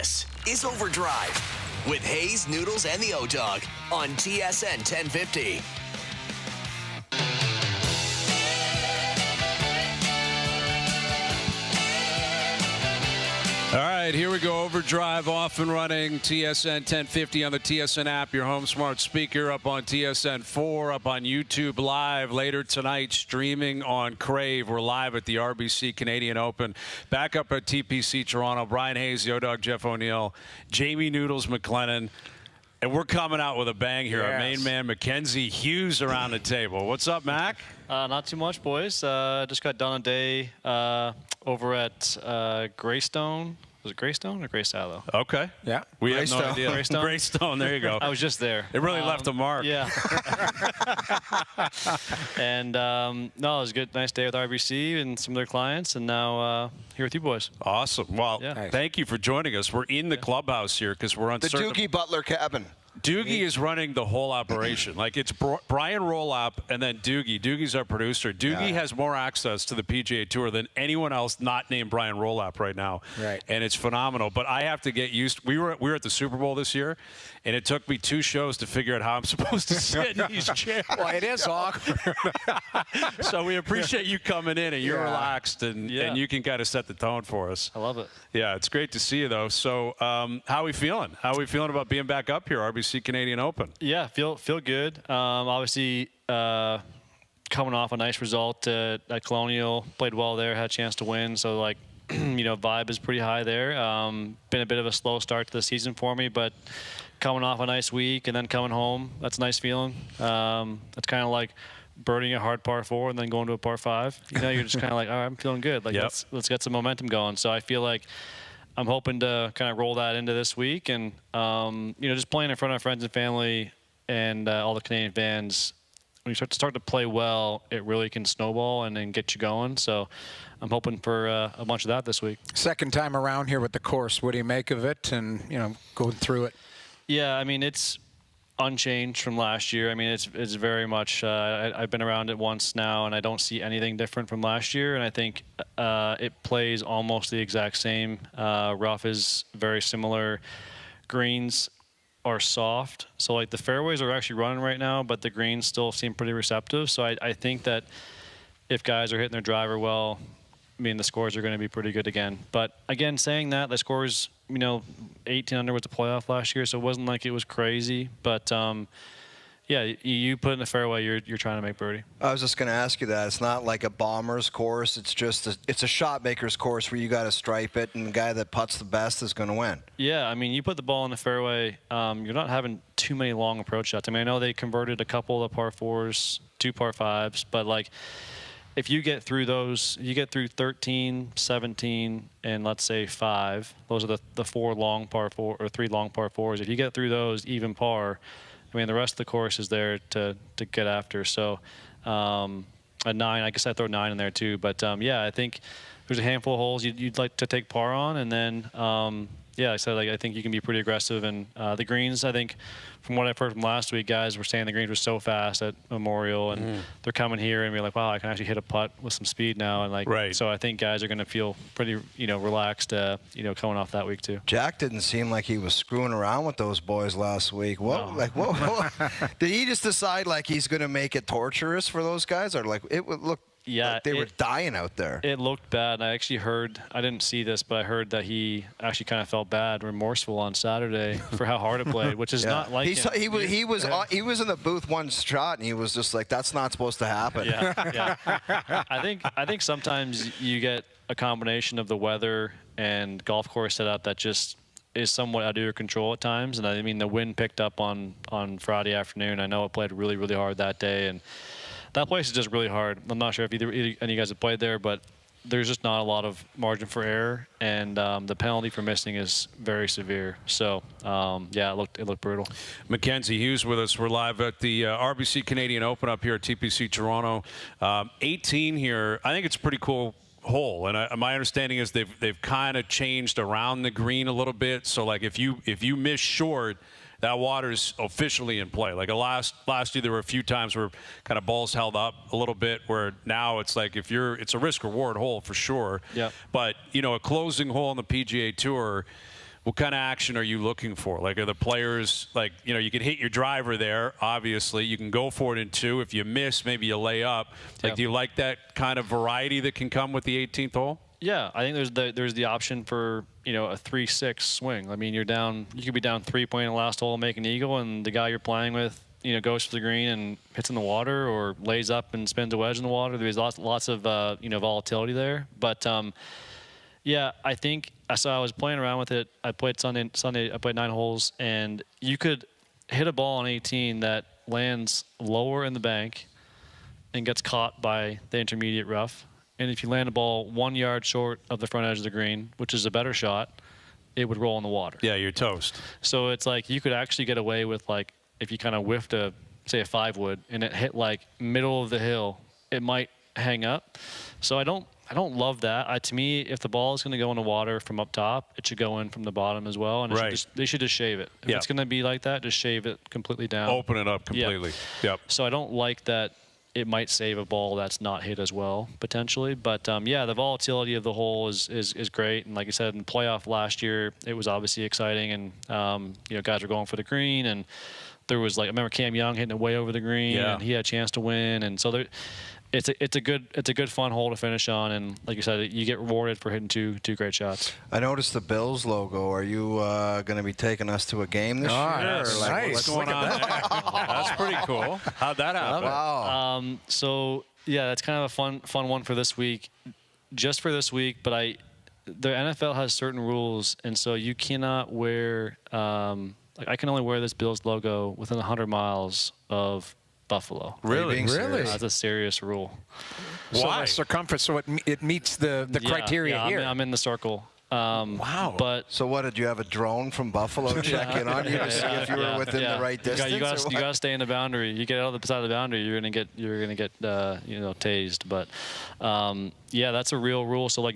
This is OverDrive with Hayes, Noodles, and the O-Dog on TSN 1050. All right, here we go. OverDrive off and running. TSN 1050 on the TSN app, your home smart speaker, up on TSN 4, up on YouTube Live later tonight, streaming on Crave. We're live at the RBC Canadian Open. Back up at TPC Toronto. Brian Hayes, the O-Dog, Jeff O'Neill, Jamie Noodles McLennan. And we're coming out with a bang here. Yes. Our main man, Mackenzie Hughes, around the table. What's up, Mac? Not too much, boys. Just got done a day over at Greystone. Was it Greystone or Greystone? Okay. Yeah. We have no idea. Greystone? Greystone, there you go. I was just there. It really left a mark. Yeah. And, no, it was a good, nice day with RBC and some of their clients, and now here with you boys. Awesome. Well, thank you for joining us. We're in the clubhouse here because we're uncertain. The Doogie Butler cabin. Doogie is running the whole operation. Like, it's Brian Rolap and then Doogie. Doogie's our producer. Doogie has more access to the PGA Tour than anyone else not named Brian Rolap right now. Right. And it's phenomenal. But I have to get used. We were at the Super Bowl this year, and it took me 2 shows to figure out how I'm supposed to sit in these chairs. Well, it is awkward. So we appreciate you coming in, and you're relaxed, and you can kind of set the tone for us. I love it. Yeah, it's great to see you, though. So how are we feeling? How are we feeling about being back up here, RBC Canadian Open? Yeah, feel good. Obviously, coming off a nice result at Colonial, played well there, had a chance to win. So, like, you know, vibe is pretty high there. Been a bit of a slow start to the season for me, but coming off a nice week and then coming home, that's a nice feeling. That's kind of like birding a hard par 4 and then going to a par 5. You know, you're just kind of like, all right, I'm feeling good. Like, let's get some momentum going. So I feel like I'm hoping to kind of roll that into this week, and you know, just playing in front of friends and family and all the Canadian fans. When you start to play well, it really can snowball and then get you going. So I'm hoping for a bunch of that this week. Second time around here with the course. What do you make of it? And you know, going through it. Yeah, I mean, it's unchanged from last year. I mean, it's very much. I've been around it once now, and I don't see anything different from last year. And I think it plays almost the exact same. Rough is very similar. Greens are soft, so like the fairways are actually running right now, but the greens still seem pretty receptive. So I think that if guys are hitting their driver well, I mean, the scores are going to be pretty good again. But again, saying that, the scores, you know, 18 under was the playoff last year, so it wasn't like it was crazy. But yeah, you put in the fairway, you're trying to make birdie. I was just going to ask you that. It's not like a bomber's course. It's just it's a shot maker's course where you got to stripe it, and the guy that putts the best is going to win. Yeah, I mean, you put the ball in the fairway, you're not having too many long approach shots. I mean, I know they converted a couple of par 4s, 2 par 5s, but like, if you get through those, you get through 13, 17, and let's say 5. Those are the 4 long par 4 or 3 long par 4s. If you get through those even par, I mean, the rest of the course is there to get after. So a 9, I guess I throw 9 in there too. But yeah, I think there's a handful of holes you'd like to take par on, and then yeah, so like I think you can be pretty aggressive. And the greens, I think, from what I've heard from last week, guys were saying the greens were so fast at Memorial, and they're coming here and be like, wow, I can actually hit a putt with some speed now. And like, so I think guys are going to feel pretty, you know, relaxed, you know, coming off that week too. Jack didn't seem like he was screwing around with those boys last week. What, like, what did he just decide like he's going to make it torturous for those guys, or like it would look? Yeah, like they were dying out there. It looked bad. I actually heard, I didn't see this, but I heard that he actually kind of felt bad, remorseful on Saturday for how hard it played, which is not like him. He was in the booth one shot, and he was just like, that's not supposed to happen. Yeah. I think sometimes you get a combination of the weather and golf course setup that just is somewhat out of your control at times. And I mean, the wind picked up on Friday afternoon. I know it played really, really hard that day, and that place is just really hard. I'm not sure if either any of you guys have played there, but there's just not a lot of margin for error, and the penalty for missing is very severe. So, yeah, it looked brutal. Mackenzie Hughes with us. We're live at the RBC Canadian Open up here at TPC Toronto. 18 here. I think it's a pretty cool hole, and my understanding is they've kind of changed around the green a little bit. So, like, if you miss short, that water's officially in play. Like last year, there were a few times where kind of balls held up a little bit, where now it's like it's a risk-reward hole for sure. Yeah. But, you know, a closing hole on the PGA Tour, what kind of action are you looking for? Like, are the players, like, you know, you can hit your driver there, obviously. You can go for it in 2. If you miss, maybe you lay up. Like, do you like that kind of variety that can come with the 18th hole? Yeah, I think there's the option for, you know, a 3-6 swing. I mean, you could be down 3 playing the last hole, make an eagle, and the guy you're playing with, you know, goes for the green and hits in the water, or lays up and spins a wedge in the water. There's lots of you know, volatility there. But yeah, I think I was playing around with it. I played Sunday. I played 9 holes, and you could hit a ball on 18 that lands lower in the bank and gets caught by the intermediate rough. And if you land a ball 1 yard short of the front edge of the green, which is a better shot, it would roll in the water. Yeah, you're toast. So it's like you could actually get away with, like, if you kind of whiffed say a 5 wood and it hit like middle of the hill, it might hang up. So I don't love that. To me, if the ball is going to go in the water from up top, it should go in from the bottom as well. And they should just shave it. If it's going to be like that, just shave it completely down. Open it up completely. Yep. So I don't like that. It might save a ball that's not hit as well, potentially. But, yeah, the volatility of the hole is great. And like I said, in the playoff last year, it was obviously exciting. And, you know, guys were going for the green. And there was, like, I remember Cam Young hitting it way over the green. Yeah. And he had a chance to win. And so it's a good fun hole to finish on. And like you said, you get rewarded for hitting two great shots. I noticed the Bills logo. Are you going to be taking us to a game this year? Yes. Nice. What's going on there? That's pretty cool. How'd that happen? Wow. So yeah, that's kind of a fun one for this week, just for this week. But the NFL has certain rules, and so you cannot wear. Like, I can only wear this Bills logo within 100 miles of Buffalo. Really? Really? That's a serious rule. Why? So circumference, so it meets the criteria here. I'm in the circle. Wow. But So what, did you have a drone from Buffalo check in on you to see if you were within the right distance? You got to stay in the boundary. You get out of the side of the boundary, you're gonna get you know, tased. But yeah, that's a real rule. So like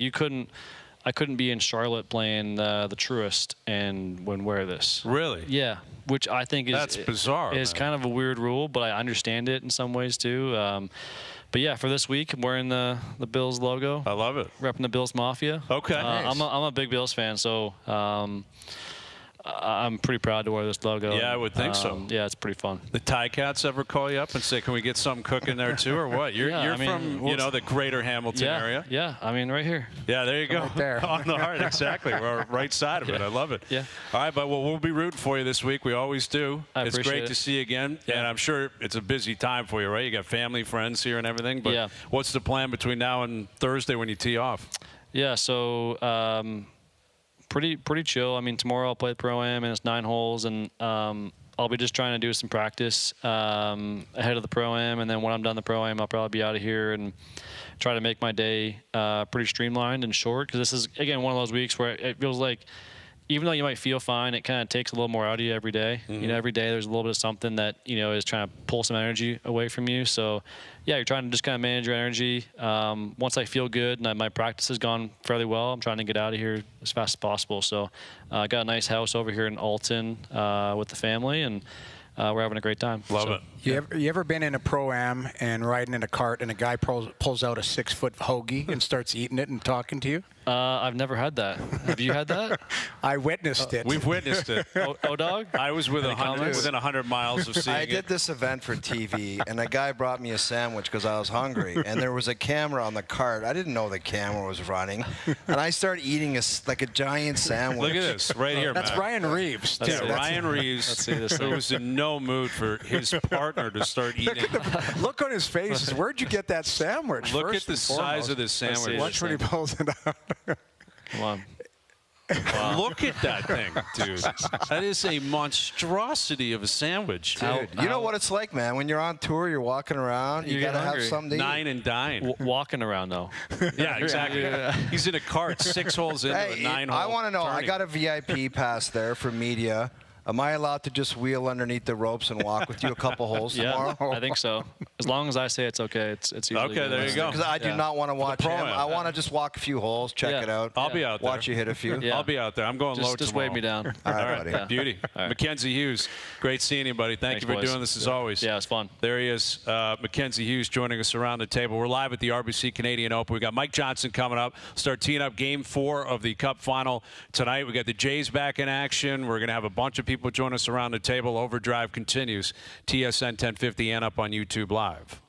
I couldn't be in Charlotte playing the Truist and wouldn't wear this. Really? Yeah, which I think That's bizarre, Is man. kind of a weird rule, but I understand it in some ways too. But yeah, for this week, I'm wearing the Bills logo. I love it. Repping the Bills Mafia. Okay. I'm a big Bills fan, so I'm pretty proud to wear this logo. Yeah, I would think so. Yeah, it's pretty fun. The Tie Cats ever call you up and say, "Can we get something cooking there too," or what? You're from you know, the Greater Hamilton area. Yeah, I mean right here. Yeah, there you go. Right there. On the heart, exactly. We're right side of it. I love it. Yeah. All right, but we'll be rooting for you this week. We always do. It's appreciate great it. to see you again, and I'm sure it's a busy time for you, right? You got family, friends here, and everything. But Yeah. what's the plan between now and Thursday when you tee off? Yeah, so pretty chill. I mean, tomorrow I'll play the Pro-Am, and it's 9 holes, and I'll be just trying to do some practice ahead of the Pro-Am, and then when I'm done the Pro-Am, I'll probably be out of here and try to make my day pretty streamlined and short, because this is, again, one of those weeks where it feels like even though you might feel fine, it kind of takes a little more out of you every day. Mm-hmm. You know, every day there's a little bit of something that, you know, is trying to pull some energy away from you. So, yeah, you're trying to just kind of manage your energy. Once I feel good and my practice has gone fairly well, I'm trying to get out of here as fast as possible. So I got a nice house over here in Alton with the family, and we're having a great time. Love it. You ever been in a Pro-Am and riding in a cart and a guy pulls out a 6-foot hoagie and starts eating it and talking to you? I've never had that. Have you had that? I witnessed it. We've witnessed it. O-Dog? I was within 100 miles of seeing I it. did this event for TV, and a guy brought me a sandwich because I was hungry, and there was a camera on the cart. I didn't know the camera was running, and I started eating like a giant sandwich. Look at this right here, That's Matt. Ryan Reeves. That's too. it. Ryan Reeves, who was in no mood for his partner to start eating. Look on his face. Where'd you get that sandwich? Look first at the and size foremost? of this sandwich. Watch when he pulls it out. Come on. Look at that thing, dude. That is a monstrosity of a sandwich. Dude, you know what it's like, man. When you're on tour, you're walking around, you You got to get have hungry. something to eat. Nine and dine. Walking around, though. Yeah, exactly. He's in a cart 6 holes into a Hey, 9 hole. I want to know. I tourney. got a VIP pass there for media. Am I allowed to just wheel underneath the ropes and walk with you a couple holes tomorrow? I think so. As long as I say it's okay, it's usually Okay, there you go. Because I do not want to watch him. pro-am. I want to just walk a few holes, check it out. I'll be out there. Watch you hit a few. Yeah. I'll be out there. I'm going low Just tomorrow. wave me down. All right, buddy. Yeah. Beauty. All right. Mackenzie Hughes, great seeing you, buddy. Thank Thanks, you for boys. doing this as always. Yeah, it's fun. There he is, Mackenzie Hughes joining us around the table. We're live at the RBC Canadian Open. We got Mike Johnson coming up. Start teeing up Game 4 of the Cup Final tonight. We got the Jays back in action. We're going to have a bunch of people join us around the table. OverDrive continues. TSN 1050 and up on YouTube Live.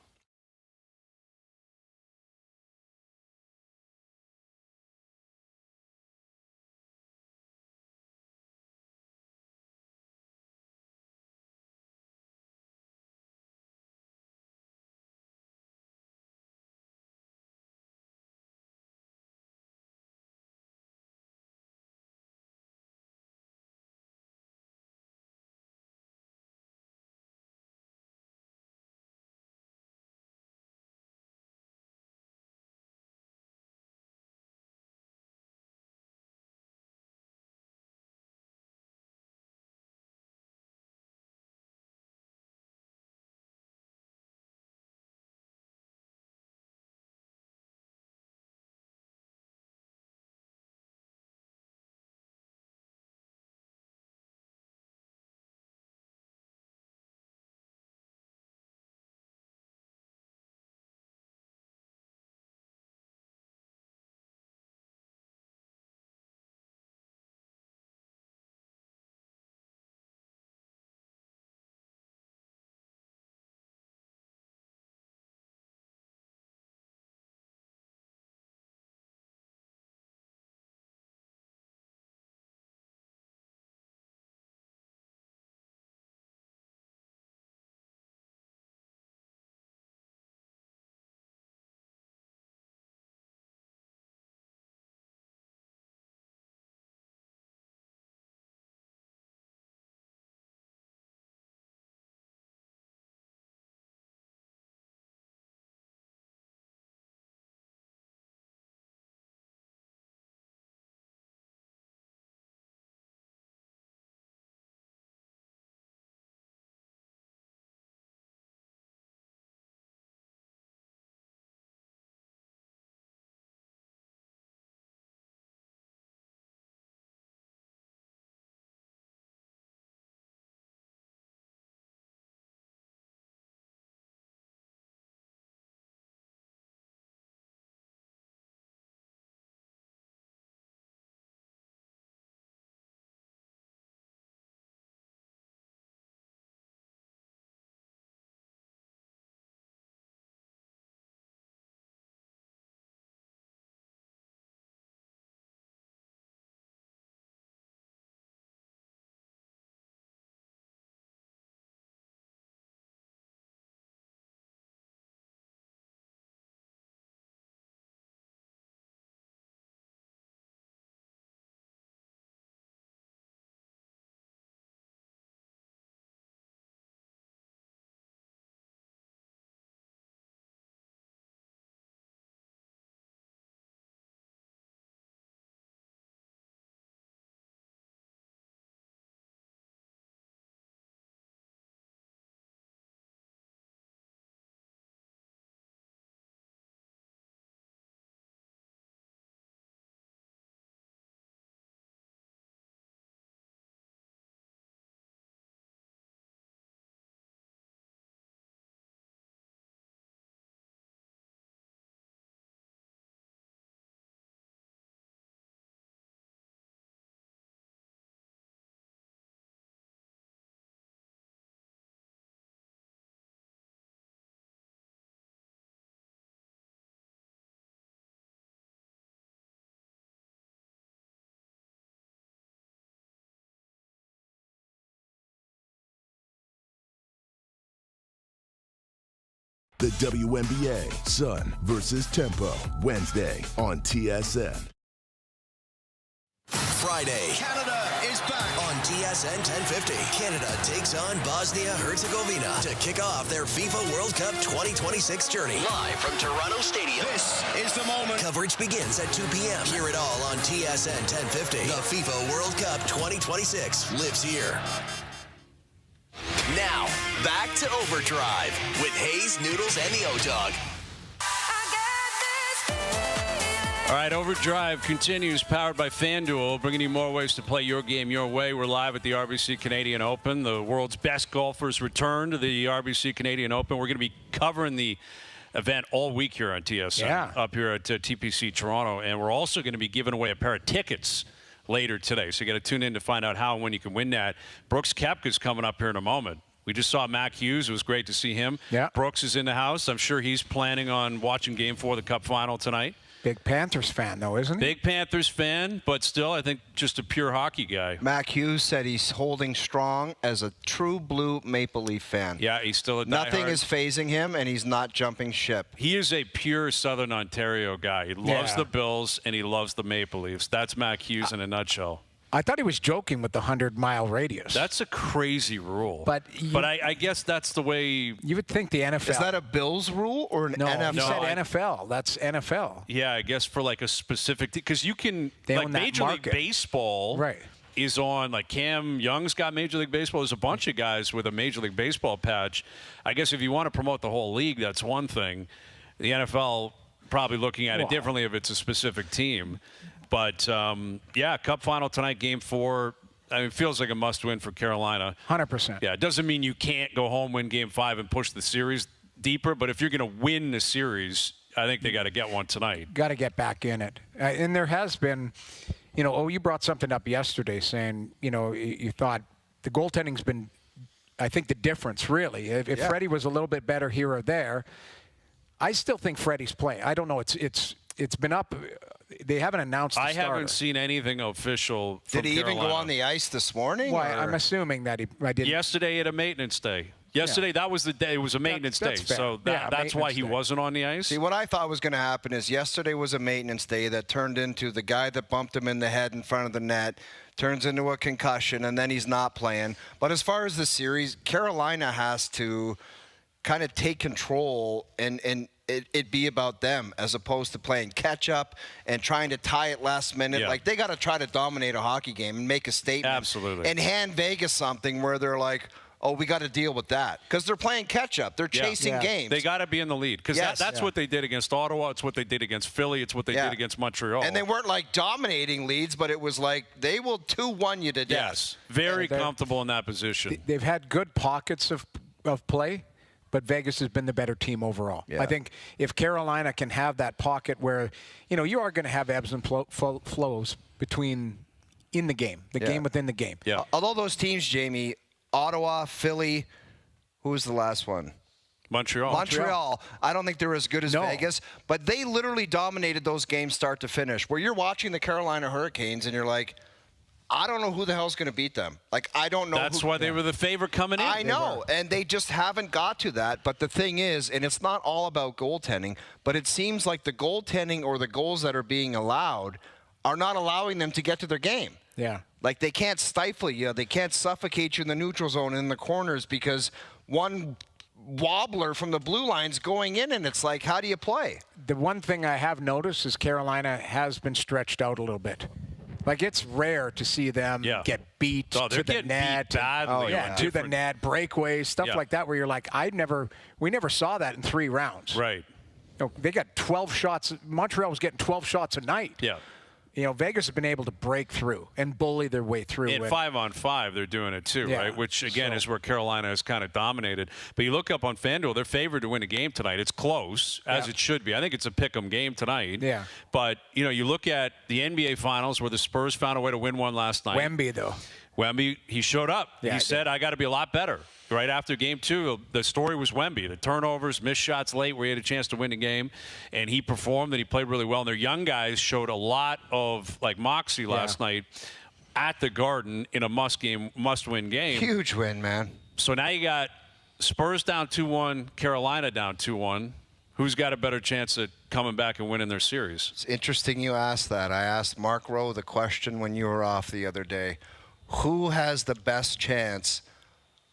The WNBA, Sun versus Tempo, Wednesday on TSN. Friday. Canada is back On TSN 1050. Canada takes on Bosnia-Herzegovina to kick off their FIFA World Cup 2026 journey. Live from Toronto Stadium. This is the moment. Coverage begins at 2 p.m. Hear it all on TSN 1050. The FIFA World Cup 2026 lives here. Now, back to OverDrive with Hayes, Noodles, and the O-Dog. All right, OverDrive continues, powered by FanDuel, bringing you more ways to play your game your way. We're live at the RBC Canadian Open. The world's best golfers return to the RBC Canadian Open. We're going to be covering the event all week here on TSN, up here at TPC Toronto. And we're also going to be giving away a pair of tickets later today. So you got to tune in to find out how and when you can win that. Brooks Koepka's coming up here in a moment. We just saw Mac Hughes. It was great to see him. Yeah. Brooks is in the house. I'm sure he's planning on watching Game 4 of the Cup Final tonight. Big Panthers fan, though, isn't he? Big Panthers fan, but still, I think just a pure hockey guy. Mac Hughes said he's holding strong as a true blue Maple Leaf fan. Yeah, he's still a diehard. Nothing is phasing him, and he's not jumping ship. He is a pure Southern Ontario guy. He loves the Bills, and he loves the Maple Leafs. That's Mac Hughes in a nutshell. I thought he was joking with the 100-mile radius. That's a crazy rule. But I guess that's the way. You would think the NFL. Is that a Bills rule or an NFL? He said NFL. That's NFL. Yeah, I guess for like a specific, because you can, they like own that Major market. League Baseball is on, like Cam Young's got Major League Baseball. There's a bunch of guys with a Major League Baseball patch. I guess if you want to promote the whole league, that's one thing. The NFL probably looking at it differently if it's a specific team. But, yeah, Cup Final tonight, Game 4. I mean, it feels like a must-win for Carolina. 100%. Yeah, it doesn't mean you can't go home, win Game 5, and push the series deeper. But if you're going to win the series, I think they got to get one tonight. Got to get back in it. And there has been, you brought something up yesterday saying, you thought the goaltending's been, I think, the difference, really. If Freddie was a little bit better here or there, I still think Freddie's playing. I don't know. It's been up. They haven't announced the starter. I haven't seen anything official from Did he Carolina. even go on the ice this morning? Well, I'm assuming that I didn't. Yesterday at a maintenance day. Yesterday, that was the day. It was a maintenance day. Fair. So that's why he wasn't on the ice. See, what I thought was going to happen is yesterday was a maintenance day that turned into the guy that bumped him in the head in front of the net turns into a concussion, and then he's not playing. But as far as the series, Carolina has to kind of take control and it be about them as opposed to playing catch up and trying to tie it last minute. Yeah. Like, they got to try to dominate a hockey game and make a statement. Absolutely. And hand Vegas something where they're like, oh, we got to deal with that. Because they're playing catch up. They're chasing games. They got to be in the lead. Because that's what they did against Ottawa. It's what they did against Philly. It's what they did against Montreal. And they weren't like dominating leads, but it was like they will 2-1 you to death. Yes. Very comfortable in that position. They've had good pockets of play. But Vegas has been the better team overall. Yeah. I think if Carolina can have that pocket where, you are going to have ebbs and flows between in the game, game within the game. Yeah. Although those teams, Jamie, Ottawa, Philly, who was the last one? Montreal. I don't think they're as good as Vegas, but they literally dominated those games start to finish. Where you're watching the Carolina Hurricanes and you're like, I don't know who the hell's going to beat them. Like, I don't know. That's why they were the favorite coming in. I know, and they just haven't got to that. But the thing is, and it's not all about goaltending, but it seems like the goaltending or the goals that are being allowed are not allowing them to get to their game. Yeah. Like, they can't stifle you. They can't suffocate you in the neutral zone in the corners because one wobbler from the blue line's going in, and it's like, how do you play? The one thing I have noticed is Carolina has been stretched out a little bit. Like, it's rare to see them get beat to the net. Beat badly to the net, breakaways, stuff like that, where you're like, we never saw that in 3 rounds. Right. They got 12 shots. Montreal was getting 12 shots a night. Yeah. Vegas has been able to break through and bully their way through. In 5-on-5, they're doing it too, right? Which, again, is where Carolina has kind of dominated. But you look up on FanDuel, they're favored to win a game tonight. It's close, as it should be. I think it's a pick-em game tonight. Yeah. But, you look at the NBA Finals where the Spurs found a way to win one last night. Wemby, though. Wemby, he showed up. He said, I got to be a lot better. Right after Game 2, the story was Wemby. The turnovers, missed shots late where he had a chance to win the game. And he performed and he played really well. And their young guys showed a lot of, moxie last night at the Garden in a must-win game. Huge win, man. So now you got Spurs down 2-1, Carolina down 2-1. Who's got a better chance at coming back and winning their series? It's interesting you asked that. I asked Mark Rowe the question when you were off the other day. who has the best chance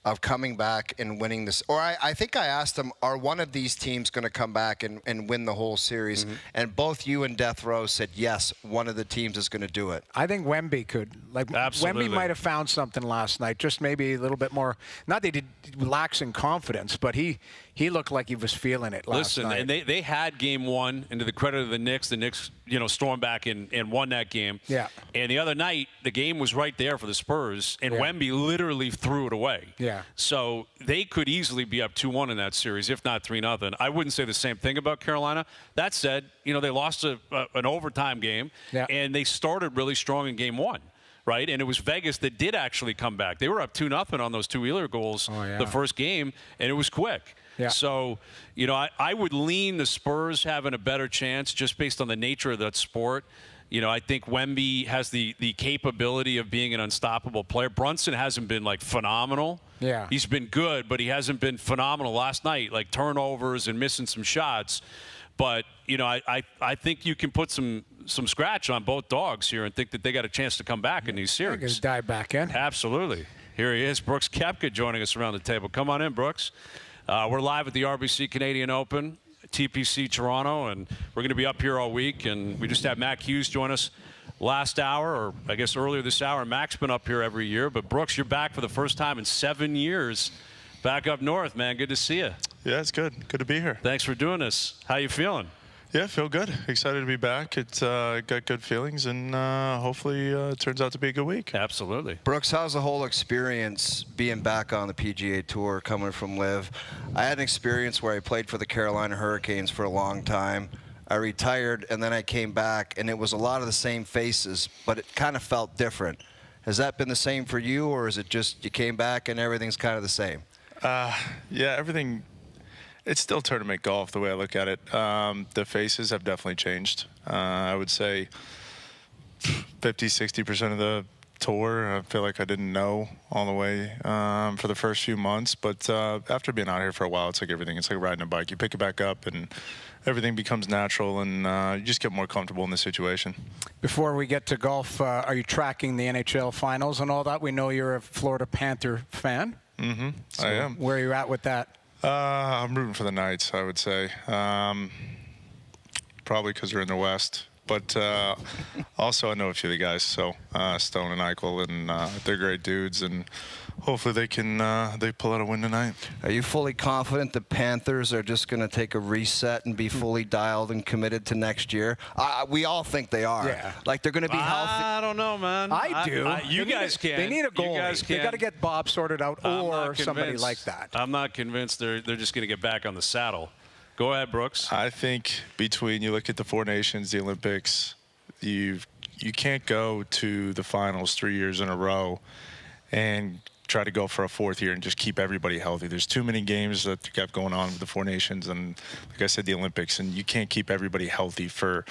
of coming back and winning this? Or I think I asked them, are one of these teams going to come back and win the whole series? And both you and Death Row said, yes, one of the teams is going to do it. I think Wemby could. Like, Absolutely. Wemby might have found something last night, just maybe a little bit more. Not that he lacks in confidence, but he looked like he was feeling it last night. And they had game one, and to the credit of the Knicks, stormed back and won that game. Yeah. And the other night, the game was right there for the Spurs, and Wemby literally threw it away. Yeah. So they could easily be up 2-1 in that series, if not 3-0. I wouldn't say the same thing about Carolina. That said, they lost an overtime game, and they started really strong in game one. Right, and it was Vegas that did actually come back. They were up 2-0 on those 2 Wheeler goals the first game, and it was quick. Yeah. So, I would lean the Spurs having a better chance just based on the nature of that sport. I think Wemby has the capability of being an unstoppable player. Brunson hasn't been, phenomenal. Yeah. He's been good, but he hasn't been phenomenal last night, turnovers and missing some shots. But, I think you can put some scratch on both dogs here and think that they got a chance to come back in these series. Just dive back in. Absolutely. Here he is, Brooks Koepka, joining us around the table. Come on in, Brooks. We're live at the RBC Canadian Open, TPC Toronto, and we're going to be up here all week. And we just had Mac Hughes join us last hour, or I guess earlier this hour. Mac's been up here every year. But, Brooks, you're back for the first time in 7 years. Back up north, man. Good to see you. Yeah, it's good. Good to be here. Thanks for doing this. How you feeling? Yeah, feel good. Excited to be back. It's got good feelings, and hopefully it turns out to be a good week. Absolutely. Brooks, how's the whole experience being back on the PGA Tour coming from LIV? I had an experience where I played for the Carolina Hurricanes for a long time. I retired, and then I came back, and it was a lot of the same faces, but it kind of felt different. Has that been the same for you, or is it just you came back and everything's kind of the same? Yeah, everything. It's still tournament golf the way I look at it. The faces have definitely changed. I would say 50-60% of the tour I feel like I didn't know all the way for the first few months. But after being out here for a while, it's like everything. It's like riding a bike. You pick it back up and everything becomes natural, and you just get more comfortable in the situation. Before we get to golf, are you tracking the NHL finals and all that? We know you're a Florida Panther fan. Mm-hmm. So I am. Where are you at with that? I'm rooting for the Knights, I would say. Probably because they're in the West. But also I know a few of the guys, so Stone and Eichel, and they're great dudes, and hopefully they can they pull out a win tonight. Are you fully confident the Panthers are just going to take a reset and be fully dialed and committed to next year? We all think they are. Yeah. Like they're going to be healthy. I don't know, man. I do. You guys can. They need a goalie. You guys can. They got to get Bob sorted out, or somebody convinced. like that. I'm not convinced they're just going to get back on the saddle. Go ahead, Brooks. I think between you look at the Four Nations, the Olympics, you can't go to the finals 3 years in a row and try to go for a fourth year and just keep everybody healthy. There's too many games that kept going on with the Four Nations and, like I said, the Olympics, and you can't keep everybody healthy for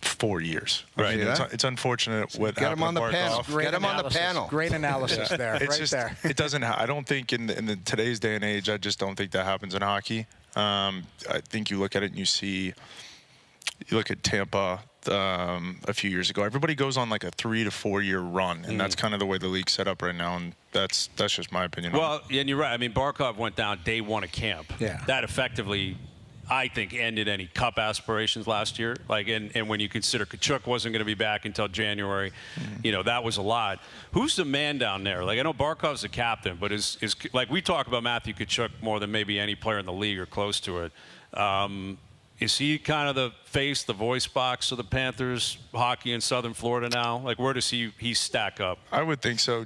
4 years. Right. I mean, it's unfortunate what Get them on the panel. Great Get them on the analysis. panel. Great analysis there, It's right just, there. It doesn't. I don't think in today's day and age, I just don't think that happens in hockey. I think you look at it and you look at Tampa a few years ago. Everybody goes on like a 3 to 4 year run, and that's kind of the way the league's set up right now. And that's just my opinion. Well, and you're right. I mean, Barkov went down day one of camp. Yeah. That effectively, I think, ended any cup aspirations last year. And when you consider Kachuk wasn't going to be back until January, that was a lot. Who's the man down there? Like, I know Barkov's the captain, but is like, we talk about Matthew Kachuk more than maybe any player in the league or close to it. Is he kind of the face, the voice box of the Panthers hockey in Southern Florida now? Like, where does he stack up? I would think so.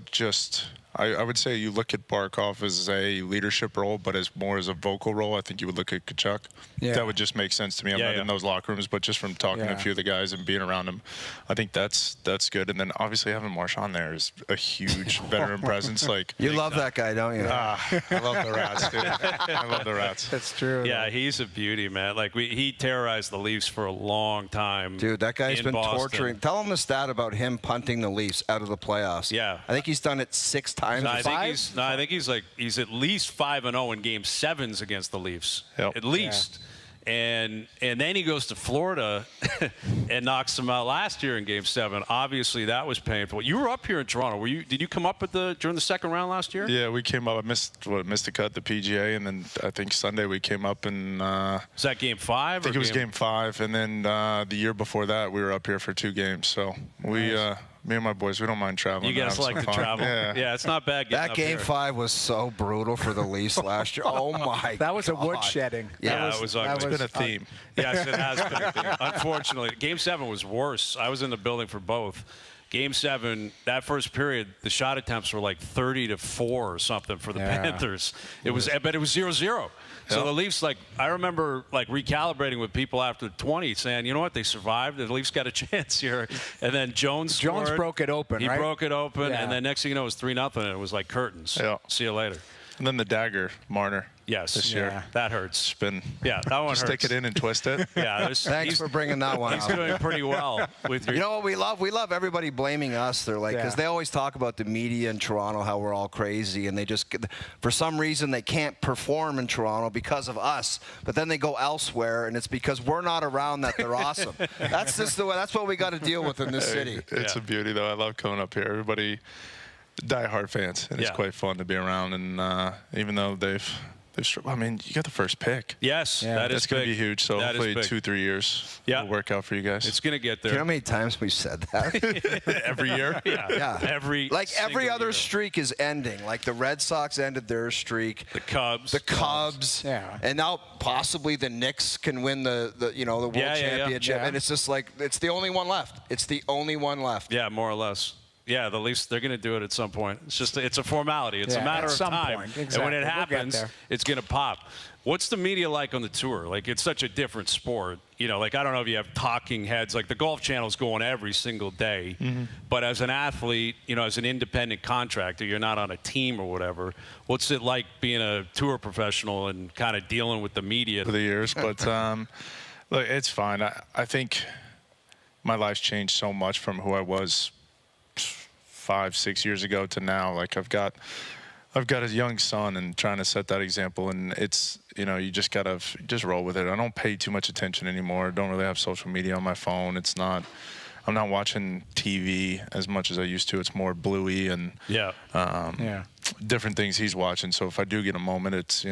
I would say you look at Barkov as a leadership role, but as more as a vocal role. I think you would look at Kachuk. Yeah. That would just make sense to me. I'm not in those locker rooms, but just from talking to a few of the guys and being around them, I think that's good. And then obviously having Marchand there is a huge veteran presence. Like, You love that guy, don't you? I love the Rats, dude. I love the Rats. That's true. Yeah, he's a beauty, man. Like, he terrorized the Leafs for a long time. Dude, that guy's in been Boston. torturing. Tell him the stat about him punting the Leafs out of the playoffs. Yeah. I think he's done it 6 times. I think he's at least 5-0 in Game 7s against the Leafs. Yep. At least. And then he goes to Florida and knocks them out last year in Game 7. Obviously, that was painful. You were up here in Toronto. Did you come up during the second round last year? Yeah, we came up. I missed the cut, the PGA, and then I think Sunday we came up and. Was that Game 5? I think it was Game 5, and then the year before that we were up here for 2 games. So we. Nice. Me and my boys, we don't mind traveling. You guys like to travel. Yeah, it's not bad. That Game 5 was so brutal for the Leafs last year. Oh my! That was a woodshedding. Yeah, it was ugly. It's been a theme. Yes, it has been a theme. Unfortunately, Game 7 was worse. I was in the building for both. Game 7, that first period, the shot attempts were like 30-4 or something for the Panthers. But it was 0-0. So the Leafs, I remember recalibrating with people after 20, saying, you know what, they survived. The Leafs got a chance here. And then Jones broke it open, He broke it open, and then next thing you know, it was 3-0, and it was like curtains. Yeah. See you later. And then the dagger, Marner. Yes. This year. That hurts. Spin. Yeah, that one Just hurts. stick it in and twist it. Yeah. Thanks for bringing that one He's up. doing pretty well with your. You know what we love? We love everybody blaming us. They're like, because they always talk about the media in Toronto, how we're all crazy, and they just, for some reason, they can't perform in Toronto because of us. But then they go elsewhere, and it's because we're not around that they're awesome. That's just the way. That's what we got to deal with in this city. It's a beauty, though. I love coming up here. Everybody, die-hard fans, and it's quite fun to be around. And even though I mean, you got the first pick. Yes, that is going to be huge. So hopefully 2-3 years will work out for you guys. It's going to get there. Do you know how many times we've said that? Every year? Yeah. Every other year. streak is ending. Like the Red Sox ended their streak. The Cubs. The Cubs. Yeah. And now possibly the Knicks can win the World Championship. Yeah. And it's just like, it's the only one left. It's the only one left. Yeah, more or less. Yeah, the Leafs, they're going to do it at some point. It's a formality. It's a matter of time. Exactly. And when it happens, it's going to pop. What's the media like on the tour? It's such a different sport. I don't know if you have talking heads. The Golf Channel's going every single day. Mm-hmm. But as an athlete, as an independent contractor, you're not on a team or whatever. What's it like being a tour professional and kind of dealing with the media? For the years. But, look, it's fine. I think my life's changed so much from who I was 5-6 years ago to now. I've got a young son and trying to set that example, and it's you just gotta roll with it. I don't pay too much attention anymore. Don't really have social media on my phone. I'm not watching TV as much as I used to. It's more Bluey and different things he's watching. So if I do get a moment, it's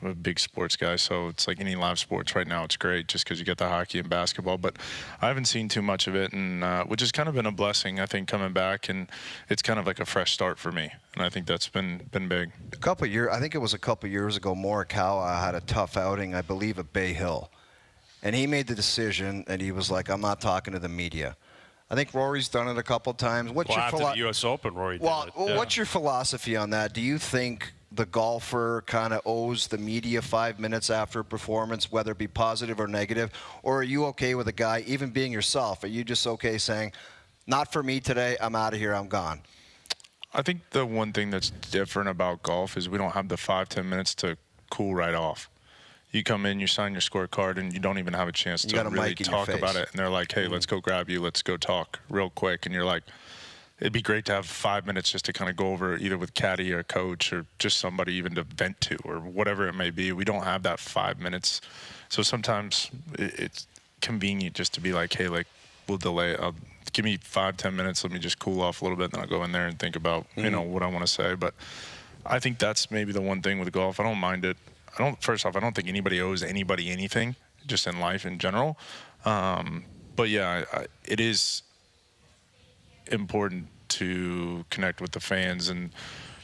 I'm a big sports guy, so it's like any live sports right now. It's great just because you get the hockey and basketball, but I haven't seen too much of it, and which has kind of been a blessing, I think, coming back, and it's kind of like a fresh start for me, and I think that's been big. I think it was a couple years ago, Morikawa had a tough outing, I believe, at Bay Hill, and he made the decision, and he was like, I'm not talking to the media. I think Rory's done it a couple times. After the U.S. Open, Rory did it. What's your philosophy on that? Do you think the golfer kind of owes the media 5 minutes after a performance, whether it be positive or negative? Or are you okay with a guy, even being yourself, are you just okay saying, not for me today, I'm out of here, I'm gone? I think the one thing that's different about golf is we don't have the 5-10 minutes to cool right off. You come in, you sign your scorecard, and you don't even have a chance to really talk about it. And they're like, hey, let's go grab you, let's go talk real quick. And you're like, it'd be great to have 5 minutes just to kind of go over either with caddy or coach or just somebody even to vent to or whatever it may be. We don't have that 5 minutes. So sometimes it's convenient just to be like, hey, we'll delay it. Give me 5-10 minutes. Let me just cool off a little bit, and then I'll go in there and think about, what I want to say. But I think that's maybe the one thing with golf. I don't mind it. First off, I don't think anybody owes anybody anything, just in life in general. But yeah, it is important to connect with the fans and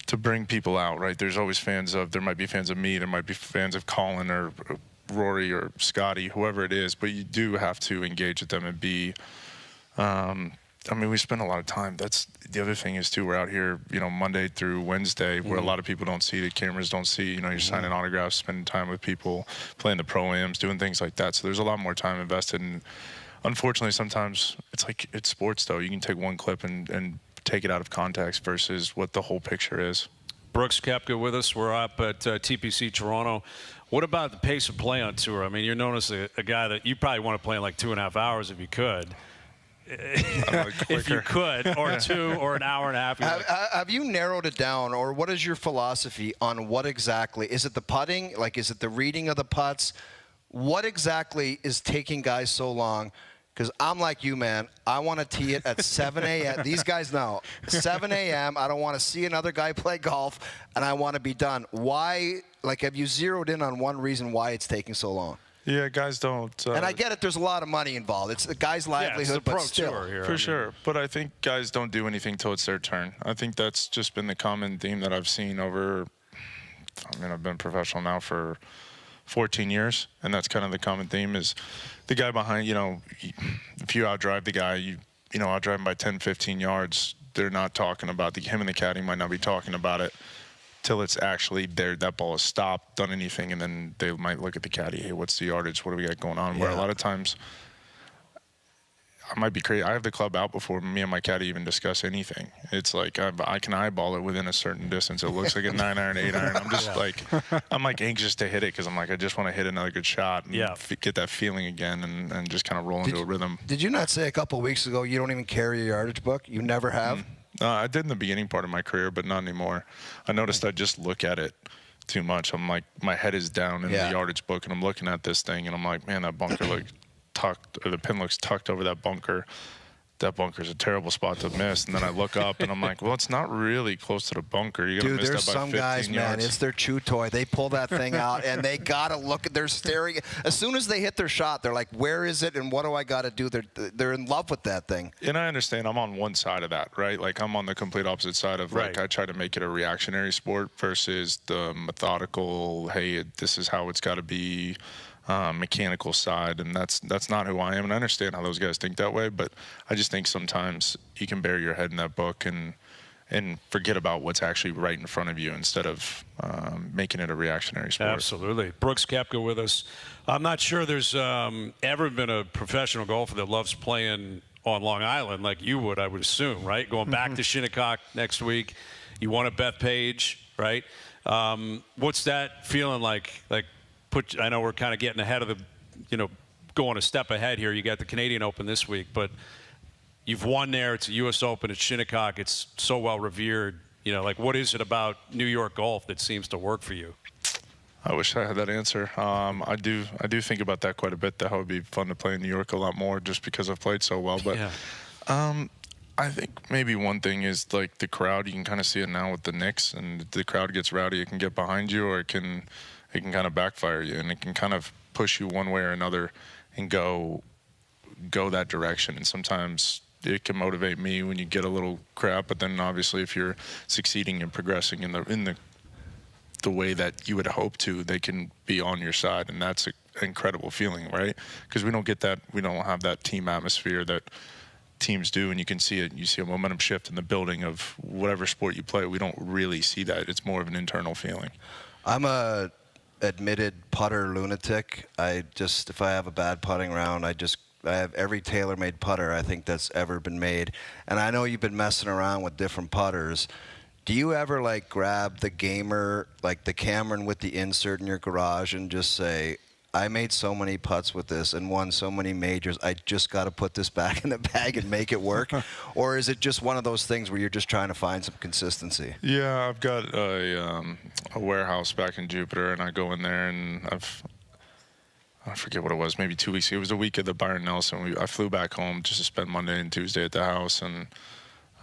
to bring people out, right? There's always there might be fans of me, there might be fans of Colin or Rory or Scotty, whoever it is, but you do have to engage with them and be, we spend a lot of time. That's the other thing is too, we're out here, Monday through Wednesday where a lot of people don't see, the cameras don't see, you're signing autographs, spending time with people, playing the pro-ams, doing things like that. So there's a lot more time invested in. Unfortunately, sometimes it's sports, though. You can take one clip and take it out of context versus what the whole picture is. Brooks Koepka with us. We're up at TPC Toronto. What about the pace of play on tour? I mean, you're known as a guy that you probably want to play in 2.5 hours if you could. If you could, or 2 or an hour and a half. Have you narrowed it down, or what is your philosophy on what exactly? Is it the putting? Is it the reading of the putts? what exactly is taking guys so long? Because I'm like you, man. I want to tee it at 7 a.m. These guys know. 7 a.m. I don't want to see another guy play golf, and I want to be done. Why? Like, have you zeroed in on one reason why it's taking so long? Yeah, guys don't. And I get it. There's a lot of money involved. It's the guy's livelihood, it's the but pro still. tour here, For sure. But I think guys don't do anything till it's their turn. I think that's just been the common theme that I've seen over, I mean, I've been professional now for 14 years, and that's kind of the common theme is the guy behind, you know, if you outdrive the guy, you know, outdrive him by 10, 15 yards, they're not talking about him and the caddy might not be talking about it till it's actually there, that ball is stopped, done anything, and then they might look at the caddy, hey, what's the yardage, what do we got going on? Where a lot of times, I might be crazy. I have the club out before me and my caddy even discuss anything. It's like I can eyeball it within a certain distance. It looks like a 9-iron, 8-iron. I'm just like anxious to hit it because I'm like, I just want to hit another good shot and get that feeling again and just kind of roll into a rhythm. Did you not say a couple of weeks ago you don't even carry a yardage book? You never have? I did in the beginning part of my career, but not anymore. I noticed I just look at it too much. I'm like, my head is down in the yardage book, and I'm looking at this thing, and I'm like, man, that bunker looks tucked, or the pin looks tucked over that bunker. That bunker's a terrible spot to miss. And then I look up and I'm like, well, it's not really close to the bunker. You gotta miss there's that by some 15 guys, yards. man, it's their chew toy. They pull that thing out and they gotta look. They're staring. As soon as they hit their shot, they're like, where is it and what do I gotta do? They're in love with that thing. And I understand I'm on one side of that, right? Like I'm on the complete opposite side of like I try to make it a reactionary sport versus the methodical, hey, this is how it's got to be. Mechanical side, and that's not who I am, and I understand how those guys think that way, but I just think sometimes you can bury your head in that book and forget about what's actually right in front of you instead of making it a reactionary sport. Absolutely. Brooks Koepka with us. I'm not sure there's ever been a professional golfer that loves playing on Long Island like you would, I would assume, right? Going back to Shinnecock next week. You won at Bethpage, right? What's that feeling like? I know we're kind of getting ahead of the, going a step ahead here. You got the Canadian Open this week, but you've won there. It's a U.S. Open at Shinnecock. It's so well revered. What is it about New York golf that seems to work for you? I wish I had that answer. I do think about that quite a bit. That would be fun to play in New York a lot more, just because I've played so well. But I think maybe one thing is like the crowd. You can kind of see it now with the Knicks, and the crowd gets rowdy. It can get behind you, or it can kind of backfire you, and it can kind of push you one way or another and go that direction. And sometimes it can motivate me when you get a little crap, but then obviously if you're succeeding and progressing in the way that you would hope to, they can be on your side, and that's an incredible feeling, right? Because we don't get that. We don't have that team atmosphere that teams do, and you can see it. You see a momentum shift in the building of whatever sport you play. We don't really see that. It's more of an internal feeling. I'm a admitted putter lunatic. If I have a bad putting round, I have every tailor-made putter I think that's ever been made. And I know you've been messing around with different putters. Do you ever grab the Gamer, like the Cameron with the insert in your garage, and just say, I made so many putts with this and won so many majors, I just got to put this back in the bag and make it work? Or is it just one of those things where you're just trying to find some consistency? Yeah, I've got a warehouse back in Jupiter, and I go in there, and I forget what it was, maybe 2 weeks ago. It was the week of the Byron Nelson. I flew back home just to spend Monday and Tuesday at the house, and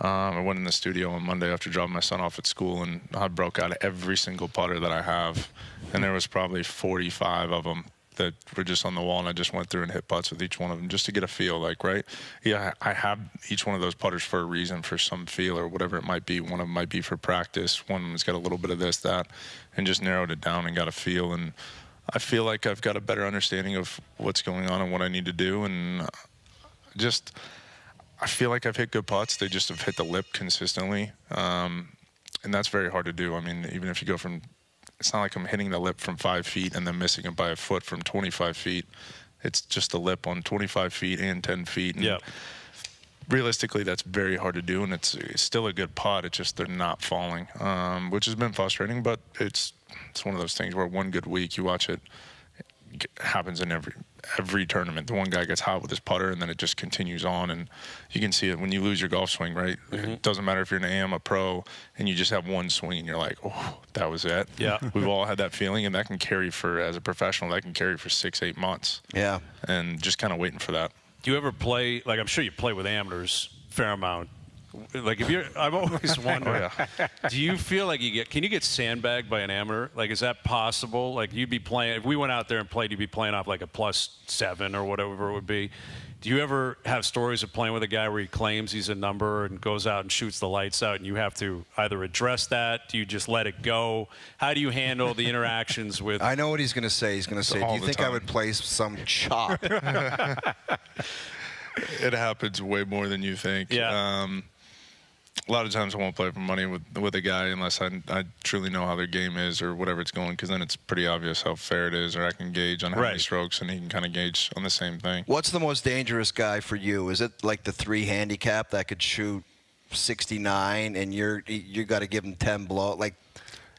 I went in the studio on Monday after dropping my son off at school, and I broke out every single putter that I have, and there was probably 45 of them that were just on the wall, and I just went through and hit putts with each one of them just to get a feel, right? Yeah, I have each one of those putters for a reason, for some feel or whatever it might be. One of them might be for practice. One of them's got a little bit of this, that, and just narrowed it down and got a feel. And I feel like I've got a better understanding of what's going on and what I need to do, and I feel like I've hit good putts. They just have hit the lip consistently, and that's very hard to do. I mean, even if you go from, it's not like I'm hitting the lip from 5 feet and then missing it by a foot from 25 feet. It's just the lip on 25 feet and 10 feet. And realistically, that's very hard to do, and it's still a good putt. It's just they're not falling, which has been frustrating, but it's one of those things where one good week you watch it, think happens in every tournament. The one guy gets hot with his putter, and then it just continues on. And you can see it when you lose your golf swing, right? It doesn't matter if you're an AM, a pro, and you just have one swing, and you're like, oh, that was it. Yeah. We've all had that feeling, and that can carry for, as a professional, that can carry for 6-8 months. Yeah. And just kind of waiting for that. Do you ever play, like I'm sure you play with amateurs a fair amount. Like if you're, I've always wondered, do you feel like can you get sandbagged by an amateur? Like, is that possible? Like you'd be playing, if we went out there and played, you'd be playing off like a +7 or whatever it would be. Do you ever have stories of playing with a guy where he claims he's a number and goes out and shoots the lights out, and you have to either address that? Do you just let it go? How do you handle the interactions with? I know what he's going to say. He's going to say, do you think I would play some chop? It happens way more than you think. Yeah. A lot of times I won't play for money with a guy unless I truly know how their game is or whatever it's going, because then it's pretty obvious how fair it is, or I can gauge on how many strokes, and he can kind of gauge on the same thing. What's the most dangerous guy for you? Is it like the 3 handicap that could shoot 69 and you got to give him 10 blow? Like,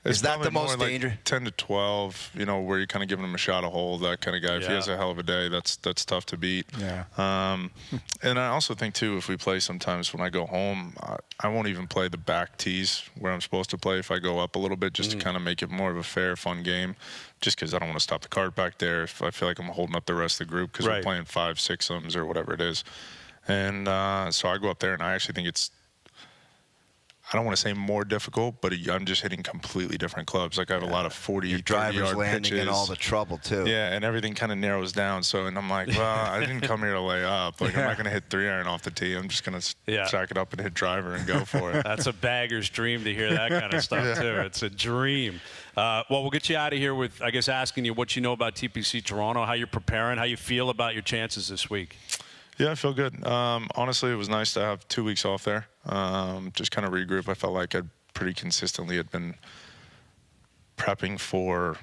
is that the most dangerous? Like 10 to 12, you know, where you're kind of giving him a shot a hole, that kind of guy. If he has a hell of a day, that's tough to beat. Yeah. And I also think, too, if we play sometimes when I go home, I won't even play the back tees where I'm supposed to play if I go up a little bit, just to kind of make it more of a fair, fun game, just because I don't want to stop the cart back there if I feel like I'm holding up the rest of the group because we're playing 5, 6-ums or whatever it is. And so I go up there, and I actually think it's, I don't want to say more difficult, but I'm just hitting completely different clubs. Like I have a lot of 40, 30-yard landing pitches. in all the trouble too. Yeah, and everything kind of narrows down. So, and I'm like, well, I didn't come here to lay up. Like I'm not going to hit 3-iron off the tee. I'm just going to sack it up and hit driver and go for it. That's a bagger's dream to hear that kind of stuff too. It's a dream. Well, we'll get you out of here with, I guess, asking you what you know about TPC Toronto, how you're preparing, how you feel about your chances this week. Yeah, I feel good. Honestly, it was nice to have 2 weeks off there. Just kind of regroup. I felt like I'd pretty consistently had been prepping for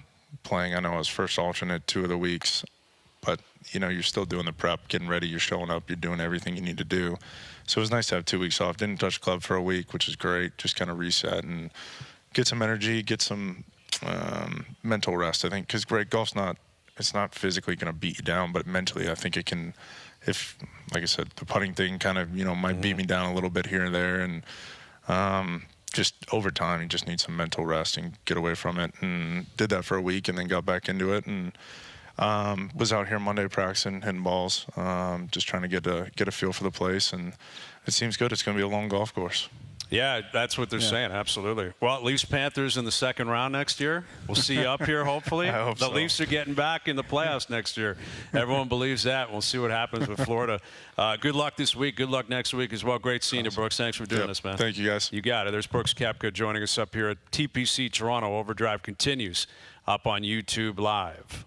playing. I know I was first alternate 2 of the weeks, but, you know, you're still doing the prep, getting ready, you're showing up, you're doing everything you need to do. So it was nice to have 2 weeks off. Didn't touch club for a week, which is great. Just kind of reset and get some energy, get some mental rest, I think, because golf's it's not physically going to beat you down, but mentally I think it can. If, like I said, the putting thing kind of, you know, might beat me down a little bit here and there, and just over time, you just need some mental rest and get away from it. And did that for a week, and then got back into it, and was out here Monday practicing, hitting balls, just trying to get a feel for the place, and it seems good. It's going to be a long golf course. Yeah, that's what they're saying. Absolutely. Well, Leafs Panthers in the second round next year. We'll see you up here, hopefully. I hope the so. Leafs are getting back in the playoffs next year. Everyone believes that. We'll see what happens with Florida. Good luck this week. Good luck next week as well. Great seeing you, Brooks. Thanks for doing this, man. Thank you, guys. You got it. There's Brooks Koepka joining us up here at TPC Toronto. Overdrive continues up on YouTube Live.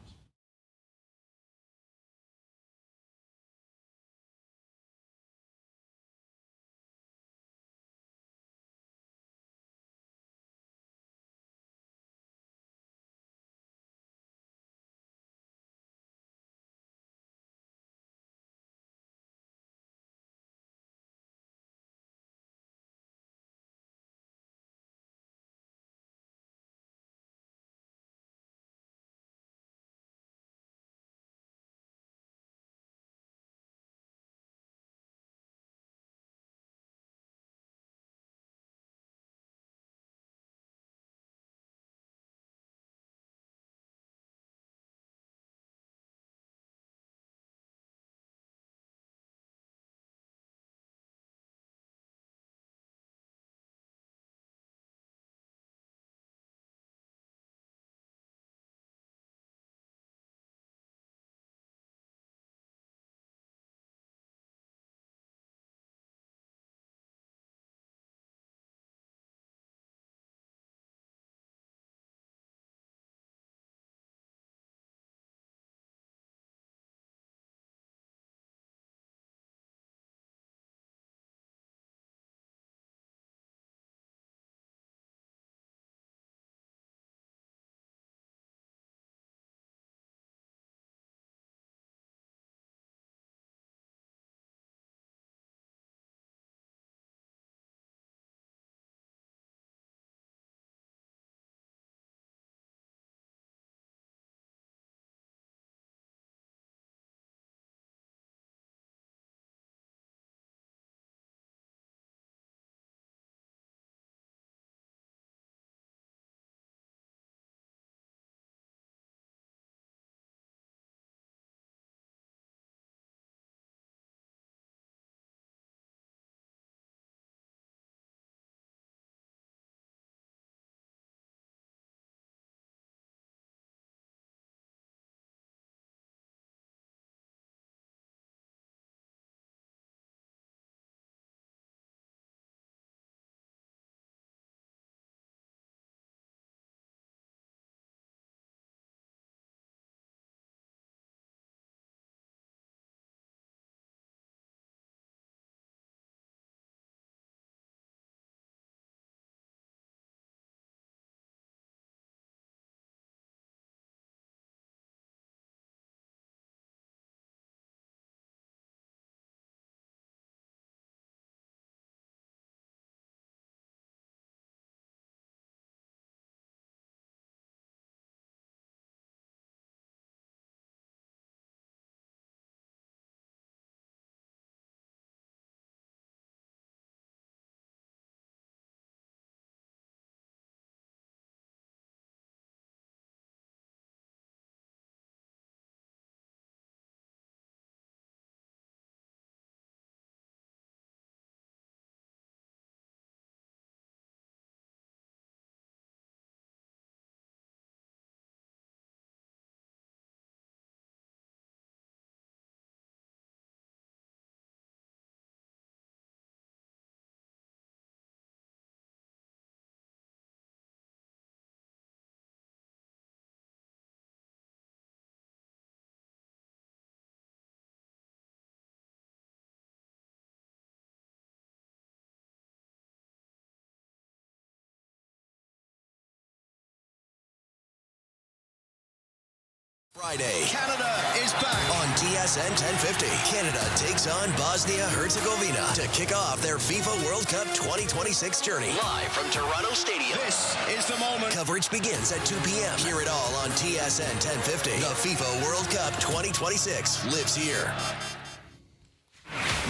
Friday, Canada is back on TSN 1050. Canada takes on Bosnia-Herzegovina to kick off their FIFA World Cup 2026 journey. Live from Toronto Stadium. This is the moment. Coverage begins at 2 p.m. Hear it all on TSN 1050. The FIFA World Cup 2026 lives here.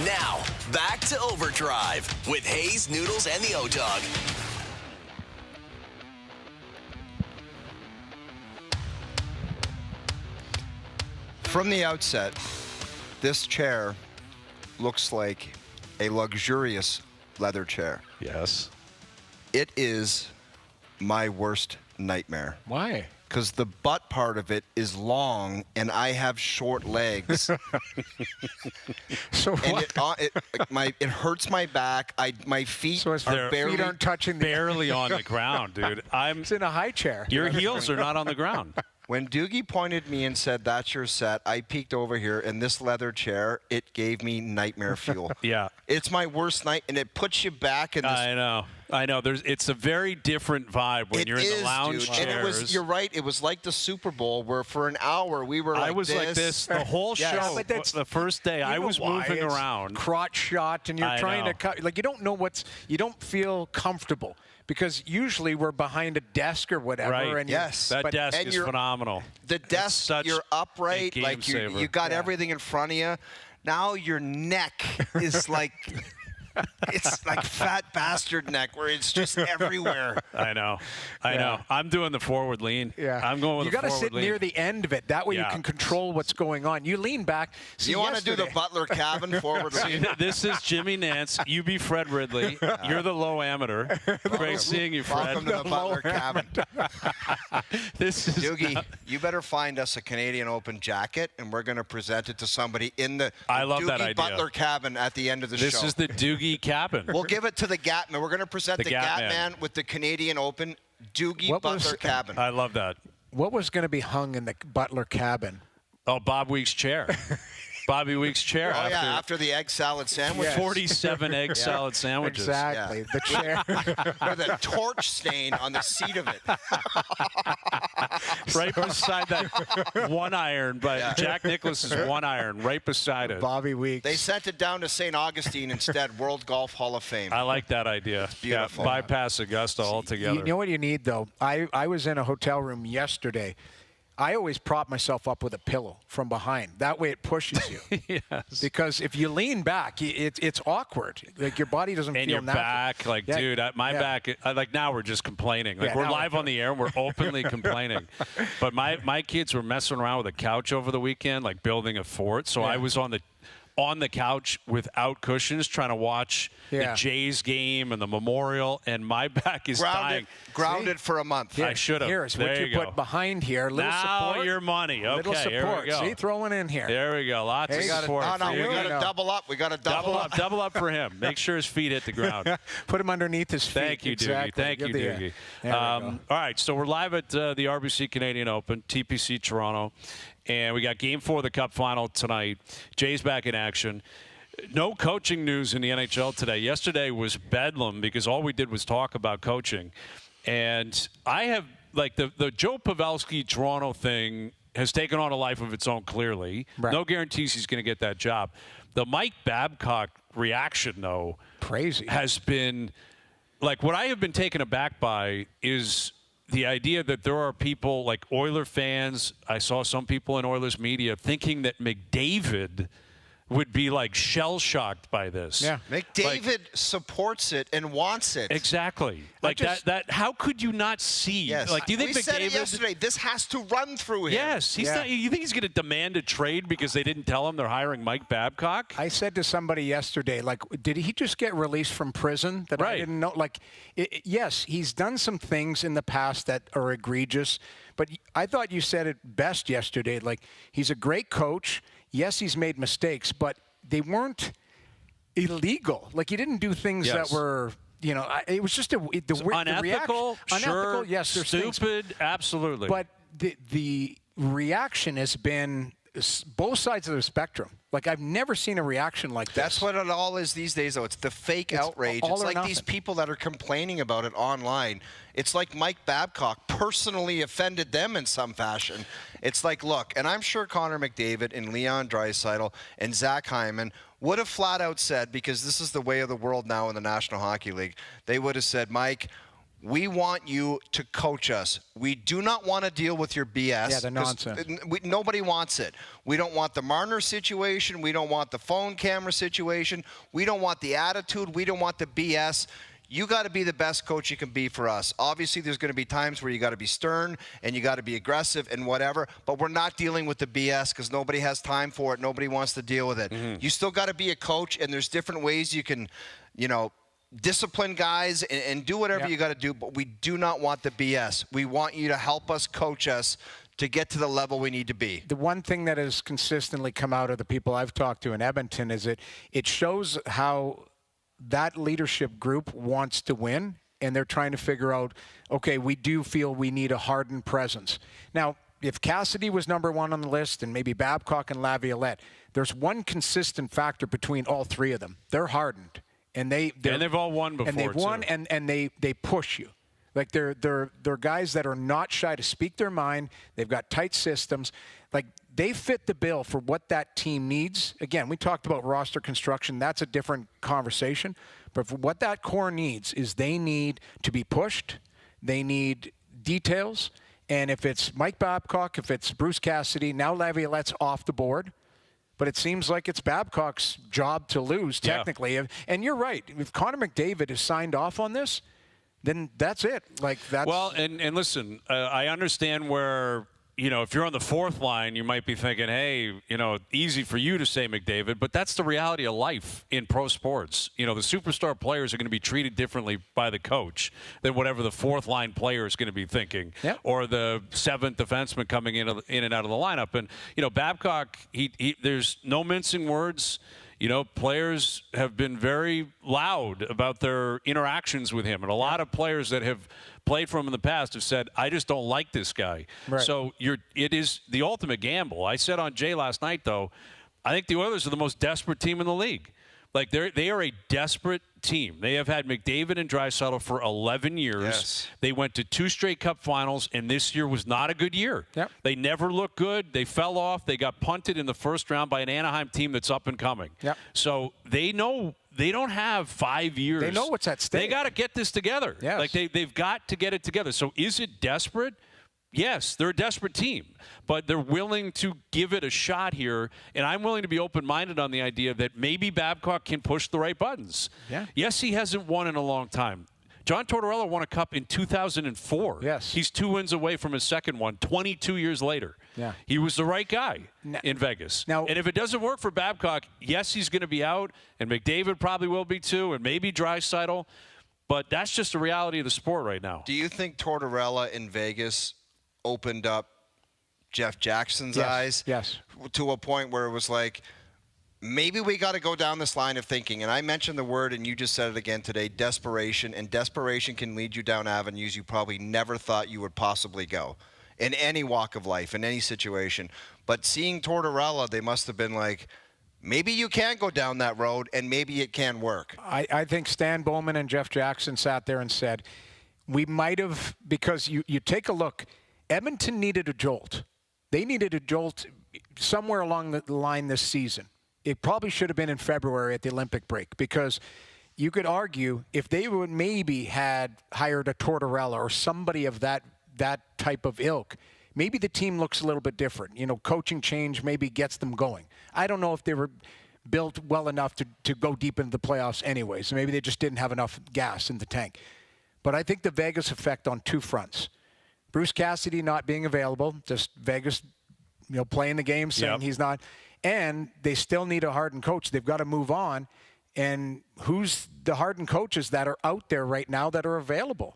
Now, back to OverDrive with Hayes, Noodles, and the O-Dog. From the outset, this chair looks like a luxurious leather chair. Yes. It is my worst nightmare. Why? Because the butt part of it is long, and I have short legs. So And what? it hurts my back. My feet So his are barely. feet aren't touching the Barely on the ground, dude. It's in a high chair. Your heels are not on the ground. When Doogie pointed me and said, "That's your set," I peeked over here, and this leather chair, it gave me nightmare fuel. Yeah. It's my worst night, and it puts you back in this. I know. It's a very different vibe when you're in the lounge dude. chairs. And it was, you're right, it was like the Super Bowl where for an hour we were like I was this. like this the whole Yes. show. But that's- The first day, I You know was why? moving It's around. crotch shot, and you're I trying know. to cut. Like, you don't know you don't feel comfortable because usually we're behind a desk or whatever. Right. And Yes. That but- desk and is you're- phenomenal. The desk, such you're a upright, game like saver. you got Yeah. everything in front of you. Now your neck is like, it's like fat bastard neck where it's just everywhere. I know. I know. I'm doing the forward lean. Yeah. I'm going with you the got to forward sit lean. near the end of it. That way you Yeah. can control what's going on. You lean back. See, You want to do the yesterday- Butler cabin forward lean? This is Jimmy Nance. You be Fred Ridley. You're the low amateur. Great seeing you, Fred. Welcome to the Butler cabin. This is Doogie, you better find us a Canadian Open jacket, and we're going to present it to somebody in the I love Doogie that idea. Butler cabin at the end of the This show. is the Doogie cabin. We'll give it to the Gatman. We're going to present The the Gatman. Gatman with the Canadian Open Doogie What Butler was- cabin. I love that. What was going to be hung in the Butler cabin? Oh, Bob Weeks' chair. Bobby Weeks' chair. Oh, yeah, after the egg salad sandwich. Yes. 47 egg salad sandwiches. Exactly. Yeah. The chair. With a torch stain on the seat of it. Right beside that one iron, but Jack Nicklaus's one iron, right beside it. Bobby Weeks. They sent it down to St. Augustine instead, World Golf Hall of Fame. I like that idea. beautiful. Yeah, bypass Augusta altogether. You know what you need, though? I was in a hotel room yesterday. I always prop myself up with a pillow from behind. That way it pushes you. Yes. Because if you lean back, it's awkward. Like, your body doesn't And feel your natural. back, like, Yeah, dude, my yeah. back, like now we're just complaining. Like Yeah, we're now live on the air and we're openly complaining. But my kids were messing around with a couch over the weekend, like building a fort. So I was on the couch without cushions trying to watch Yeah. the Jays game and the Memorial, and my back is dying. Grounded for a month. I should have. Here's There what you go. put behind here. Little Now support. your money. Okay, Little here support. we go. See, throwing in here. There we go. Lots Hey, of you gotta- support. No, for no, you. we got to double up. We got to double up. Double up for him. Make sure his feet hit the ground. Put him underneath his feet. Thank you, exactly. Doogie. Thank you, Give the- Doogie. There we go. All right, so we're live at the RBC Canadian Open, TPC Toronto, and we got Game 4 of the Cup Final tonight. Jay's back in action. No coaching news in the NHL today. Yesterday was bedlam because all we did was talk about coaching. And I have, like, the Joe Pavelski Toronto thing has taken on a life of its own, clearly. Right. No guarantees he's going to get that job. The Mike Babcock reaction, though, Crazy. has been, like, what I have been taken aback by is the idea that there are people like Oiler fans, I saw some people in Oilers media thinking that McDavid would be like shell-shocked by this. Yeah. McDavid supports it and wants it. Exactly. Like just- that how could you not see? Yes. Like, do you think we said it McDavid? yesterday. This has to run through him. Yes, he's Yeah. not. You think he's going to demand a trade because they didn't tell him they're hiring Mike Babcock? I said to somebody yesterday, like, did he just get released from prison that I Right. didn't know? Like, yes, he's done some things in the past that are egregious, but I thought you said it best yesterday. Like, he's a great coach. Yes, he's made mistakes, but they weren't illegal. Like, he didn't do things Yes. that were, you know, it was just Unethical, the reaction, sure. Yes, there's things, Stupid, absolutely. but the reaction has been both sides of the spectrum. Like, I've never seen a reaction like this. That's what it all is these days, though. It's the fake outrage. It's like these people that are complaining about it online. It's like Mike Babcock personally offended them in some fashion. It's like, look, and I'm sure Connor McDavid and Leon Draisaitl and Zach Hyman would have flat out said, because this is the way of the world now in the National Hockey League, they would have said, Mike, we want you to coach us. We do not want to deal with your BS. Yeah, the nonsense. Nobody wants it. We don't want the Marner situation. We don't want the phone camera situation. We don't want the attitude. We don't want the BS. You got to be the best coach you can be for us. Obviously, there's going to be times where you got to be stern and you got to be aggressive and whatever, but we're not dealing with the BS because nobody has time for it. Nobody wants to deal with it. You still got to be a coach, and there's different ways you can, discipline guys and do whatever you got to do, but we do not want the BS. We want you to help us, coach us to get to the level we need to be. The one thing that has consistently come out of the people I've talked to in Edmonton is it shows how that leadership group wants to win, and they're trying to figure out, okay, we do feel we need a hardened presence. Now, if Cassidy was number one on the list and maybe Babcock and Laviolette, there's one consistent factor between all three of them. They're hardened. And they've all won before. And they've won, and they push you. Like they're guys that are not shy to speak their mind. They've got tight systems. Like, they fit the bill for what that team needs. Again, we talked about roster construction. That's a different conversation. But for what that core needs is they need to be pushed. They need details. And if it's Mike Babcock, if it's Bruce Cassidy, now Laviolette's off the board. But it seems like it's Babcock's job to lose, technically. Yeah. And you're right. If Connor McDavid is signed off on this, then that's it. Well, and listen, I understand where, if you're on the fourth line, you might be thinking, hey, easy for you to say McDavid, but that's the reality of life in pro sports. The superstar players are going to be treated differently by the coach than whatever the fourth line player is going to be thinking, or the seventh defenseman coming in and out of the lineup. And, Babcock, he there's no mincing words. Players have been very loud about their interactions with him. And a lot of players that have played for him in the past have said, I just don't like this guy. Right. So it is the ultimate gamble. I said on Jay last night, though, I think the Oilers are the most desperate team in the league. Like, they are a desperate team. They have had McDavid and Draisaitl for 11 years. Yes. They went to 2 straight Cup finals, and this year was not a good year. Yep. They never looked good. They fell off. They got punted in the first round by an Anaheim team that's up and coming. Yep. So they know they don't have 5 years. They know what's at stake. They got to get this together. Yes. Like, they've got to get it together. So is it desperate? Yes, they're a desperate team, but they're willing to give it a shot here, and I'm willing to be open-minded on the idea that maybe Babcock can push the right buttons. Yeah. Yes, he hasn't won in a long time. John Tortorella won a cup in 2004. Yes. He's 2 wins away from his second one 22 years later. Yeah. He was the right guy in Vegas. Now, and if it doesn't work for Babcock, yes, he's going to be out, and McDavid probably will be too, and maybe Draisaitl, but that's just the reality of the sport right now. Do you think Tortorella in Vegas opened up Jeff Jackson's eyes to a point where it was like, maybe we got to go down this line of thinking? And I mentioned the word, and you just said it again today, desperation. And desperation can lead you down avenues you probably never thought you would possibly go in any walk of life, in any situation. But seeing Tortorella, they must have been like, maybe you can go down that road, and maybe it can work. I think Stan Bowman and Jeff Jackson sat there and said, we might have, because you take a look, Edmonton needed a jolt. They needed a jolt somewhere along the line this season. It probably should have been in February at the Olympic break, because you could argue if they would maybe had hired a Tortorella or somebody of that type of ilk, maybe the team looks a little bit different. Coaching change maybe gets them going. I don't know if they were built well enough to go deep into the playoffs anyway, so maybe they just didn't have enough gas in the tank. But I think the Vegas effect on 2 fronts. Bruce Cassidy not being available, just Vegas, playing the game, saying he's not. And they still need a hardened coach. They've got to move on. And who's the hardened coaches that are out there right now that are available?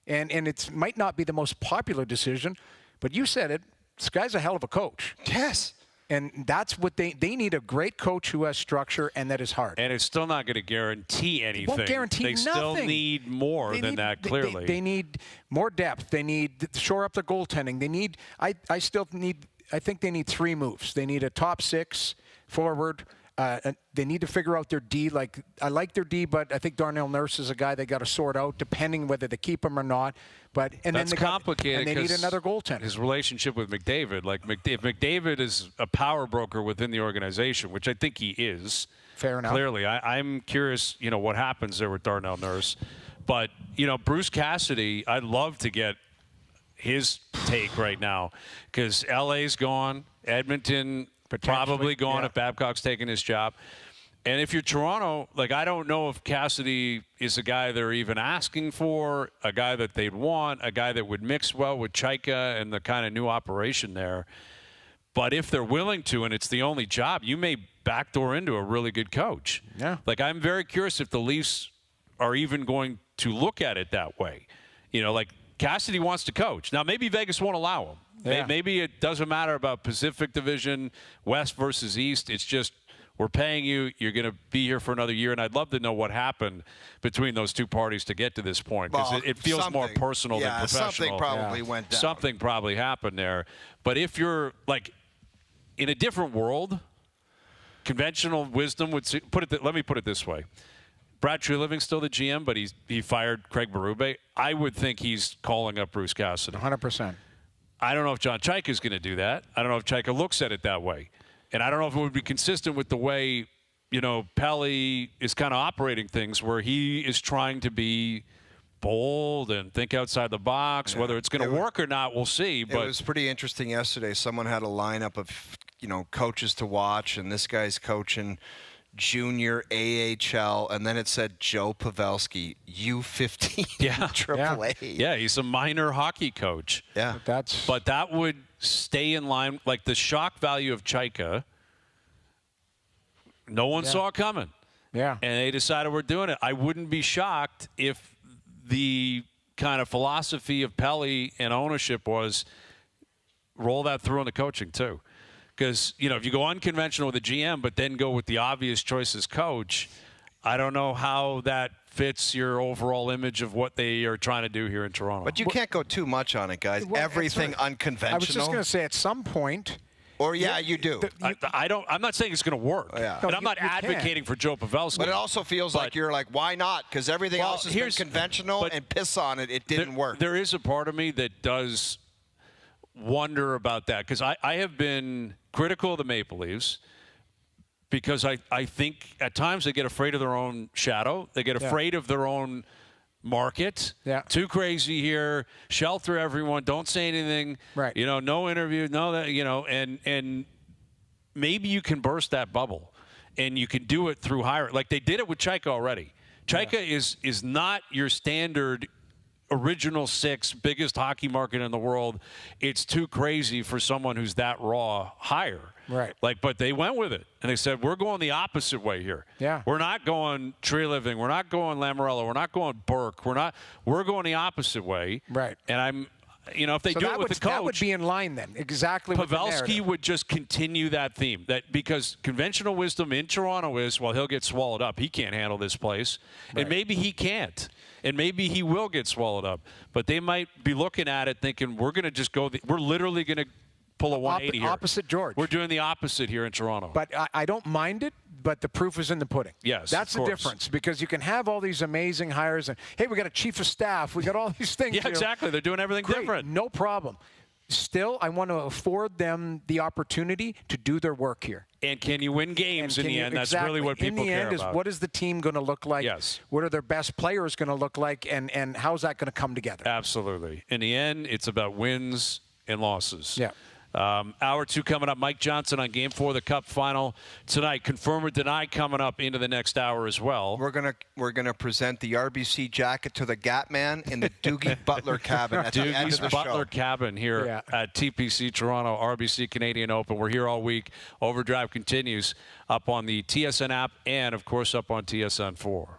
And it might not be the most popular decision, but you said it, this guy's a hell of a coach. Yes. And that's what they need, a great coach who has structure and that is hard. And it's still not going to guarantee anything. It won't guarantee They nothing. still need more than that, clearly. They need more depth. They need to shore up the goaltending. They need – I still need I think they need 3 moves. They need a top 6 forward. And they need to figure out their D. Like, I like their D, but I think Darnell Nurse is a guy they got to sort out, depending whether they keep him or not. But That's complicated. And they need another goaltender. His relationship with McDavid, like if McDavid is a power broker within the organization, which I think he is. Fair enough. Clearly, I'm curious. What happens there with Darnell Nurse, but Bruce Cassidy, I'd love to get his take right now because LA's gone, Edmonton. Probably gone if Babcock's taking his job. And if you're Toronto, like, I don't know if Cassidy is a guy they're even asking for, a guy that they'd want, a guy that would mix well with Chaika and the kind of new operation there. But if they're willing to, and it's the only job, you may backdoor into a really good coach. Yeah. Like, I'm very curious if the Leafs are even going to look at it that way. Like, Cassidy wants to coach. Now, maybe Vegas won't allow him. Yeah. Maybe it doesn't matter about Pacific Division, West versus East. It's just we're paying you. You're going to be here for another year. And I'd love to know what happened between those two parties to get to this point because it feels more personal than professional. Something probably went down. Something probably happened there. But if you're, like, in a different world, conventional wisdom would let me put it this way. Brad Treliving's still the GM, but he fired Craig Berube. I would think he's calling up Bruce Cassidy. 100%. I don't know if John Chaika is going to do that. I don't know if Chaika looks at it that way. And I don't know if it would be consistent with the way, Pelly is kind of operating things where he is trying to be bold and think outside the box. Yeah. Whether it's going to work or not, we'll see. But it was pretty interesting yesterday. Someone had a lineup of, coaches to watch, and this guy's coaching junior AHL, and then it said Joe Pavelski, U15 AAA. Yeah, he's a minor hockey coach. Yeah. But that would stay in line. Like the shock value of Chaika, no one saw it coming. Yeah. And they decided we're doing it. I wouldn't be shocked if the kind of philosophy of Pelly and ownership was roll that through on the coaching too. Because, if you go unconventional with a GM but then go with the obvious choice as coach, I don't know how that fits your overall image of what they are trying to do here in Toronto. But you can't go too much on it, guys. Everything unconventional. I was just going to say at some point. Or, you do. I'm not saying it's going to work. Yeah. And I'm not advocating for Joe Pavelski. But it also feels like you're like, why not? Because everything else has been conventional and piss on it. It didn't work. There is a part of me that does wonder about that because I have been critical of the Maple Leafs because I think at times they get afraid of their own shadow. They get afraid of their own market. Yeah. Too crazy here. Shelter everyone. Don't say anything. Right. No interview. No that. And maybe you can burst that bubble, and you can do it through hiring. Like they did it with Chaika already. Chaika is not your standard original 6 biggest hockey market in the world. It's too crazy for someone who's that raw hire. Right. But they went with it and they said we're going the opposite way here. Yeah. We're not going Treliving. We're not going Lamoriello. We're not going Burke. We're going the opposite way. Right. And I'm. If they do it with the coach, that would be in line then. Exactly. Pavelski would just continue that theme. Because conventional wisdom in Toronto is, he'll get swallowed up. He can't handle this place, and maybe he can't, and maybe he will get swallowed up. But they might be looking at it, thinking we're going to just go. We're literally going to pull a 180 here. Opposite George. We're doing the opposite here in Toronto. But I don't mind it. But the proof is in the pudding. Yes, that's the difference because you can have all these amazing hires and hey, we got a chief of staff, we got all these things. Yeah, exactly. They're doing everything different. No problem. Still, I want to afford them the opportunity to do their work here. And can you win games in the end? That's really what people care about. In the end, what is the team going to look like? Yes. What are their best players going to look like? And how's that going to come together? Absolutely. In the end, it's about wins and losses. Yeah. Hour 2 coming up. Mike Johnson on Game 4 of the Cup final tonight. Confirm or deny coming up into the next hour as well. We're gonna present the RBC jacket to the Gap Man in the Doogie Butler cabin at the end of the Butler show. cabin here at TPC Toronto, RBC Canadian Open. We're here all week. OverDrive continues up on the TSN app and, of course, up on TSN 4.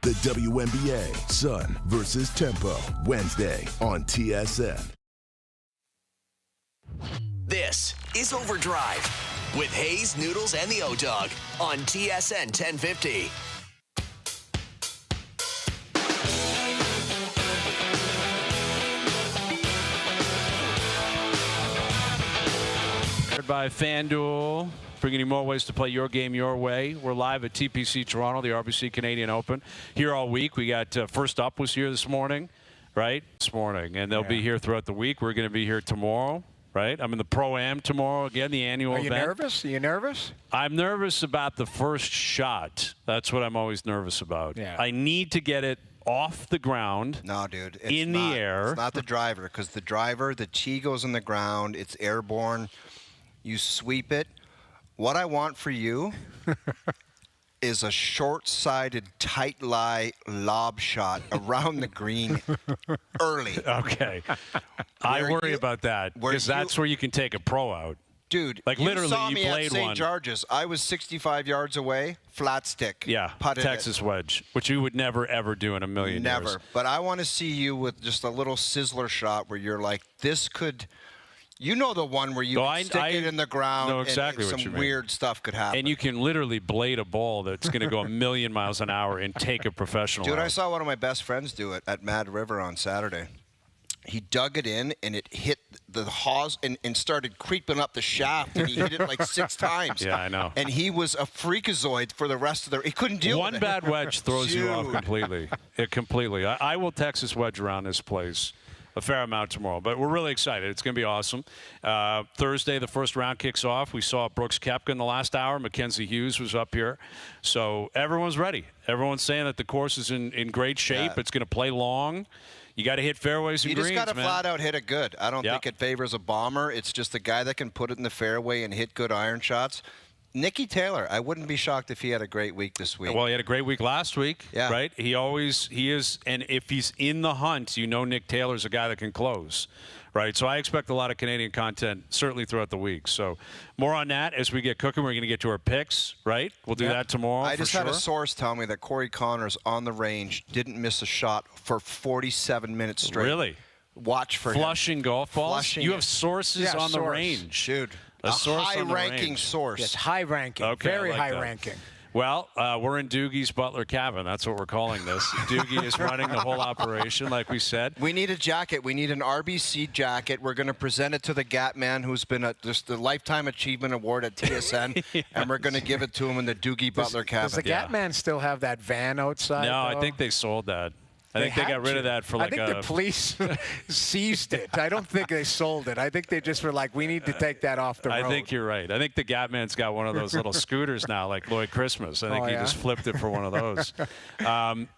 The WNBA, Sun versus Tempo, Wednesday on TSN. This is OverDrive with Hayes, Noodles, and the O-Dog on TSN 1050. By FanDuel, bringing you more ways to play your game your way. We're live at TPC Toronto, the RBC Canadian Open. Here all week. We got First Up was here this morning, right? This morning. And they'll be here throughout the week. We're going to be here tomorrow, right? I'm in the Pro-Am tomorrow again, the annual event. Are you nervous? Are you nervous? I'm nervous about the first shot. That's what I'm always nervous about. Yeah. I need to get it off the ground. No, dude. It's in the air. It's not the driver, because the driver, the tee goes in the ground. It's airborne. You sweep it. What I want for you is a short-sided, tight-lie lob shot around the green early. Okay. I worry about that, because that's where you can take a pro out. Dude, like you literally, saw you me played at St. one. George's. I was 65 yards away, flat stick. Yeah, putted Texas wedge, which you would never, ever do in a million years. Never. But I want to see you with just a little sizzler shot where you're like, this could... You know the one where you stick it in the ground know exactly and what you some mean. weird stuff could happen. And you can literally blade a ball that's going to go a million miles an hour and take a professional Dude, out. I saw one of my best friends do it at Mad River on Saturday. He dug it in, and it hit the hawse and started creeping up the shaft, and he hit it like 6 times. Yeah, I know. And he was a freakazoid for the rest of the – he couldn't deal with it. One bad wedge throws you off completely. Completely. I will Texas wedge around this place a fair amount tomorrow. But we're really excited. It's going to be awesome. Thursday, the first round kicks off. We saw Brooks Koepka in the last hour. Mackenzie Hughes was up here. So everyone's ready. Everyone's saying that the course is in great shape. Yeah. It's going to play long. You got to hit fairways and greens, man. You just got to flat out hit it good. I don't think it favors a bomber. It's just a guy that can put it in the fairway and hit good iron shots. Nicky Taylor, I wouldn't be shocked if he had a great week this week. Well, he had a great week last week, right? He is, and if he's in the hunt, you know Nick Taylor's a guy that can close, right? So I expect a lot of Canadian content, certainly throughout the week. So more on that as we get cooking. We're going to get to our picks, right? We'll do that tomorrow. I just had a source tell me that Corey Connors on the range didn't miss a shot for 47 minutes straight. Really? Watch for Flushing him. golf balls? You have sources on the range. Dude. A high-ranking source. Yes, high-ranking. Okay, very like high-ranking. Well, we're in Doogie's Butler Cabin. That's what we're calling this. Doogie is running the whole operation, like we said. We need a jacket. We need an RBC jacket. We're going to present it to the Gap Man, who's been just a Lifetime Achievement Award at TSN, and we're going to give it to him in the Doogie Butler Cabin. Does the Gap Man still have that van outside? No, I think they sold that. I think they got rid of that for like I think the police seized it. I don't think they sold it. I think they just were like, we need to take that off the road. I think you're right. I think the Gap Man's got one of those little scooters now, like Lloyd Christmas. I think he just flipped it for one of those.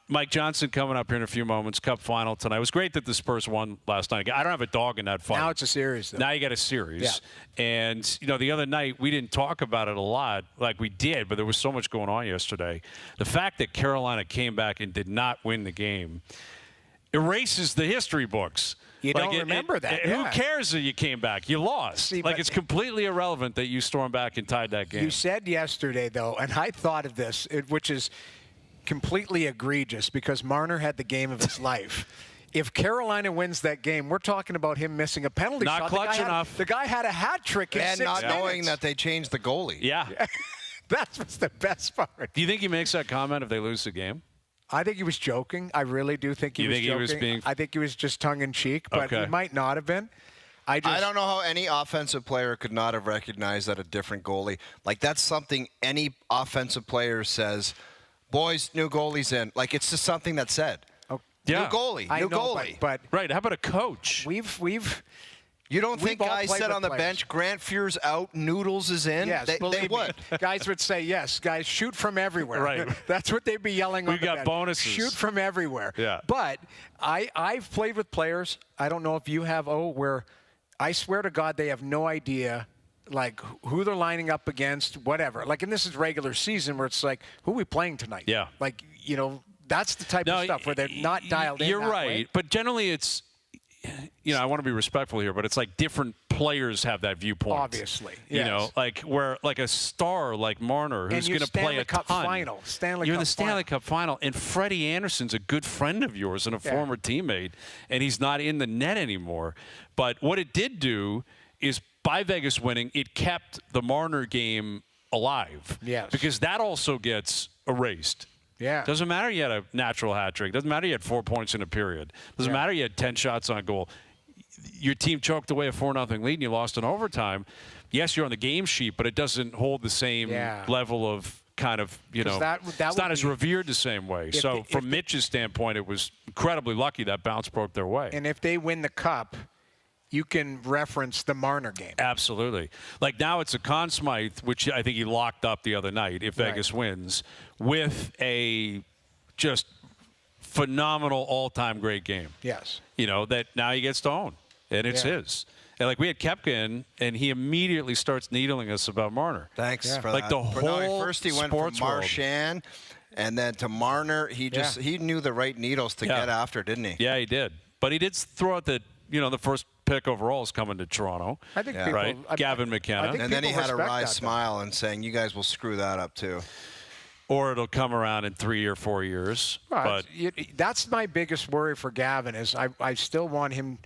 Mike Johnson coming up here in a few moments. Cup final tonight. It was great that the Spurs won last night. I don't have a dog in that fight. Now it's a series, though. Now you got a series. Yeah. And, you know, the other night we didn't talk about it a lot like we did, but there was so much going on yesterday. The fact that Carolina came back and did not win the game erases the history books. You don't remember that. Who cares that you came back? You lost. See, it's completely irrelevant that you stormed back and tied that game. You said yesterday, though, and I thought of this, which is completely egregious because Marner had the game of his life. If Carolina wins that game, we're talking about him missing a penalty shot. Not clutch enough. The guy had a hat trick in 6 minutes. And not knowing that they changed the goalie. Yeah. That's the best part. Do you think he makes that comment if they lose the game? I think he was joking. I really do think he was joking. He was being... I think he was just tongue-in-cheek, but he might not have been. I don't know how any offensive player could not have recognized that a different goalie. Like, that's something any offensive player says, boys, new goalie's in. Like, it's just something that's said. Oh, yeah. New goalie, new goalie. But right, how about a coach? We've You don't think guys said on the bench, Grant Fuhr's out, Noodles is in? Yes, they would. Guys would say, yes, guys, shoot from everywhere. Right. That's what they'd be yelling on the bench. We got bonuses. Shoot from everywhere. Yeah. But I've played with players, I don't know if you have, where I swear to God they have no idea, like, who they're lining up against, whatever. Like, and this is regular season where it's like, who are we playing tonight? Yeah. Like, you know, that's the type of stuff where they're not dialed in. You're that right. way. But generally it's, you know, I want to be respectful here, but it's like different players have that viewpoint. Obviously, you know, like where like a star like Marner who's going to play a Cup ton. Final. Stanley You're Cup in the Stanley Cup Final, and Freddie Anderson's a good friend of yours and a former teammate, and he's not in the net anymore. But what it did do is, by Vegas winning, it kept the Marner game alive. Yes. Because that also gets erased. Yeah. Doesn't matter you had a natural hat trick. Doesn't matter you had 4 points in a period. Doesn't matter you had 10 shots on goal. Your team choked away a 4-0 lead and you lost in overtime. Yes, you're on the game sheet, but it doesn't hold the same level of kind of, you know, it's not as revered the same way. So from Mitch's standpoint, it was incredibly lucky that bounce broke their way. And if they win the Cup, you can reference the Marner game. Absolutely. Like now it's a Conn Smythe, which I think he locked up the other night if Vegas wins, with a just phenomenal all-time great game. Yes. You know, that now he gets to own, and it's his. And like we had Koepka in, and he immediately starts needling us about Marner. Thanks for like that. The whole first he went from Marchand, and then to Marner. He just he knew the right needles to get after, didn't he? Yeah, he did. But he did throw out the the first pick overall is coming to Toronto. I think right, Gavin McKenna. And then he had a wry smile and saying, "You guys will screw that up too." Or it'll come around in 3 or 4 years. But that's my biggest worry for Gavin is I still want him.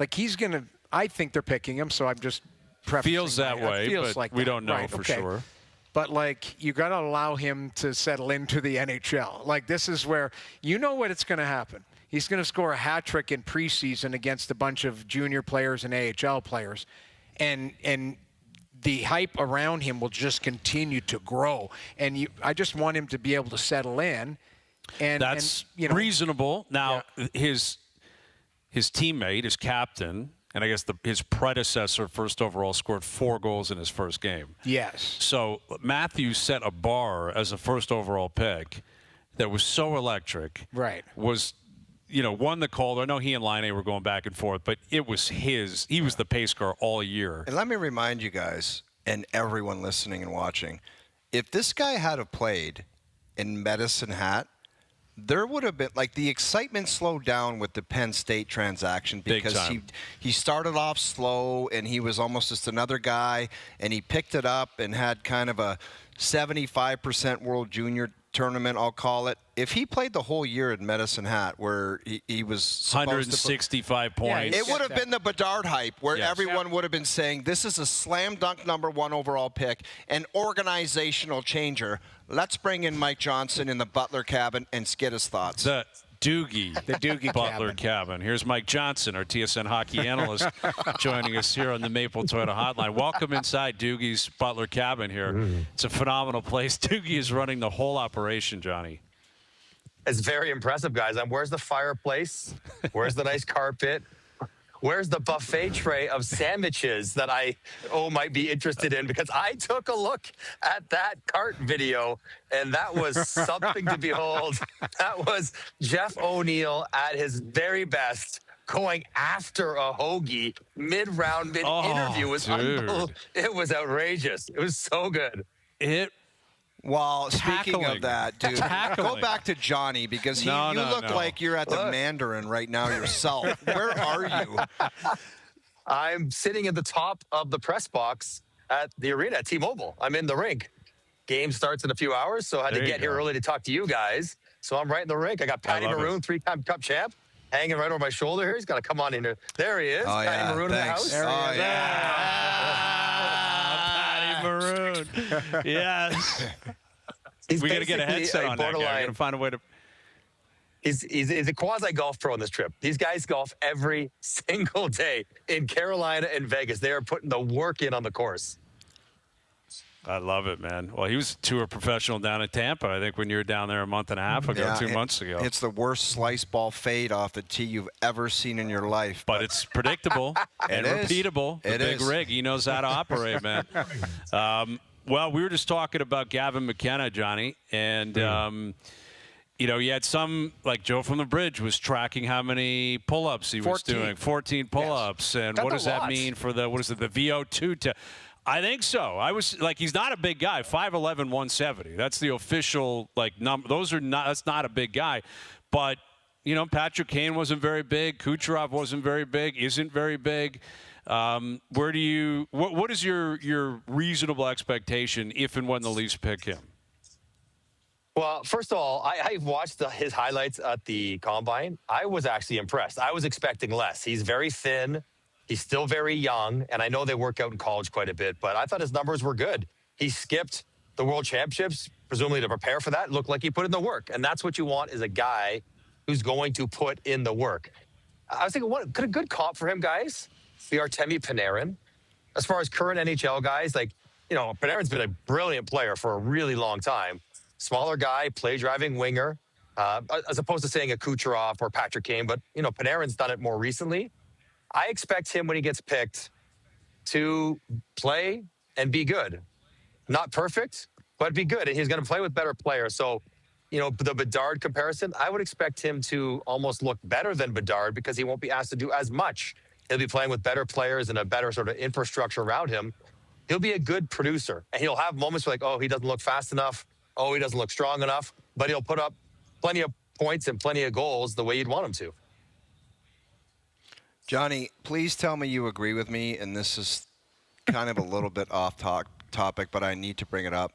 Like he's gonna. I think they're picking him, so I'm just prefacing feels that way, feels but like we that. don't know for sure. But like you got to allow him to settle into the NHL. Like this is where you know what it's going to happen. He's going to score a hat trick in preseason against a bunch of junior players and AHL players, and the hype around him will just continue to grow. And I just want him to be able to settle in. And that's reasonable. Now his teammate, his captain, and I guess his predecessor, first overall, scored 4 goals in his first game. Yes. So Matthews set a bar as a first overall pick that was so electric. Right. Was, won the Calder. I know he and Laine were going back and forth, but it was his. He was the pace car all year. And let me remind you guys, and everyone listening and watching, if this guy had have played in Medicine Hat, there would have been, like, the excitement slowed down with the Penn State transaction because he started off slow and he was almost just another guy, and he picked it up and had kind of a 75% World Junior tournament, I'll call it. If he played the whole year in Medicine Hat where he was supposed 165 points. It would have been the Bedard hype where everyone would have been saying this is a slam dunk #1 overall pick, an organizational changer. Let's bring in Mike Johnson in the Butler cabin and get his thoughts. The Doogie cabin. Butler cabin. Here's Mike Johnson, our TSN hockey analyst, joining us here on the Maple Toyota Hotline. Welcome inside Doogie's Butler cabin here. It's a phenomenal place. Doogie is running the whole operation, Johnny. It's very impressive, guys. Where's the fireplace? Where's the nice carpet? Where's the buffet tray of sandwiches that I might be interested in? Because I took a look at that cart video, and that was something to behold. That was Jeff O'Neill at his very best, going after a hoagie mid-round, mid-interview. It was outrageous. It was so good. Well, speaking of that, dude, go back to Johnny because you look like you're at the Mandarin right now yourself. Where are you? I'm sitting at the top of the press box at the arena at T-Mobile. I'm in the rink. Game starts in a few hours, so I had to get here early to talk to you guys. So I'm right in the rink. I got Patty Maroon, 3-time Cup champ, hanging right over my shoulder here. He's got to come on in here. There he is. Patty Maroon in the house. Patty Maroon. Yes. We got to get a headset on that guy. We're going to find a way to. He's a quasi-golf pro on this trip. These guys golf every single day in Carolina and Vegas. They are putting the work in on the course. I love it, man. Well, he was a tour professional down in Tampa, I think, when you were down there a month and a half ago, 2 months ago. It's the worst slice ball fade off the tee you've ever seen in your life. But it's predictable and repeatable. The big rig, he knows how to operate, man. Well, we were just talking about Gavin McKenna, Johnny, and you had some, like Joe from the Bridge was tracking how many pull-ups he was doing, 14 pull-ups, and what does that mean for the VO2? I think so. I was like, he's not a big guy, 5'11", 170. That's the official number. That's not a big guy, but Patrick Kane wasn't very big. Kucherov wasn't very big. Isn't very big. Where do you? What is your reasonable expectation if and when the Leafs pick him? Well, first of all, I watched his highlights at the Combine. I was actually impressed. I was expecting less. He's very thin. He's still very young, and I know they work out in college quite a bit, but I thought his numbers were good. He skipped the World Championships, presumably to prepare for that. It looked like he put in the work, and that's what you want is a guy who's going to put in the work. I was thinking, what could a good comp for him, guys, be Artemi Panarin? As far as current NHL guys, like, Panarin's been a brilliant player for a really long time. Smaller guy, play-driving winger, as opposed to saying a Kucherov or Patrick Kane, but, Panarin's done it more recently. I expect him when he gets picked to play and be good. Not perfect, but be good. And he's going to play with better players. So, the Bedard comparison, I would expect him to almost look better than Bedard because he won't be asked to do as much. He'll be playing with better players and a better sort of infrastructure around him. He'll be a good producer. And he'll have moments where like, oh, he doesn't look fast enough. Oh, he doesn't look strong enough. But he'll put up plenty of points and plenty of goals the way you'd want him to. Johnny, please tell me you agree with me, and this is kind of a little bit off topic, but I need to bring it up.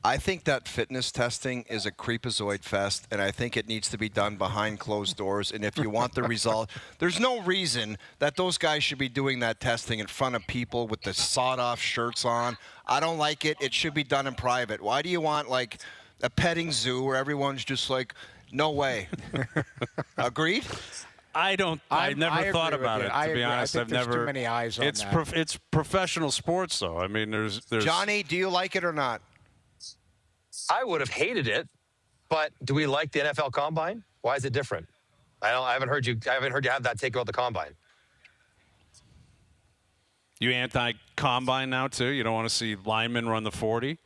I think that fitness testing is a creepazoid fest, and I think it needs to be done behind closed doors. And if you want the result, there's no reason that those guys should be doing that testing in front of people with the sawed-off shirts on. I don't like it. It should be done in private. Why do you want, like, a petting zoo where everyone's just like, no way? Agreed? I never thought about it, to be honest. I've never. Too many eyes on that. It's professional sports, though. I mean, there's. Johnny, do you like it or not? I would have hated it, but do we like the NFL Combine? Why is it different? I haven't heard you have that take about the Combine. You anti-Combine now too? You don't want to see linemen run the 40?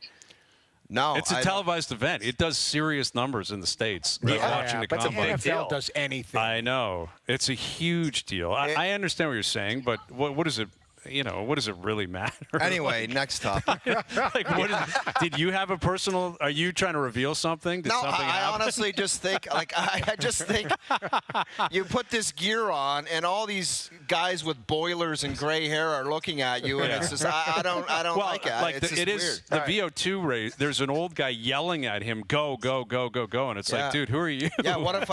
No, it's a televised event. It does serious numbers in the States. Watching the but Combine. the NFL does anything. I know. It's a huge deal. I understand what you're saying, but what is it? What does it really matter? Anyway, next topic. Did you have a personal? Are you trying to reveal something? No, I honestly just think, I just think you put this gear on, and all these guys with boilers and gray hair are looking at you, and it's just I don't like it. Like it's just it is weird. the VO2 race. There's an old guy yelling at him, "Go, go, go, go, go!" And it's like, dude, who are you? Yeah. What if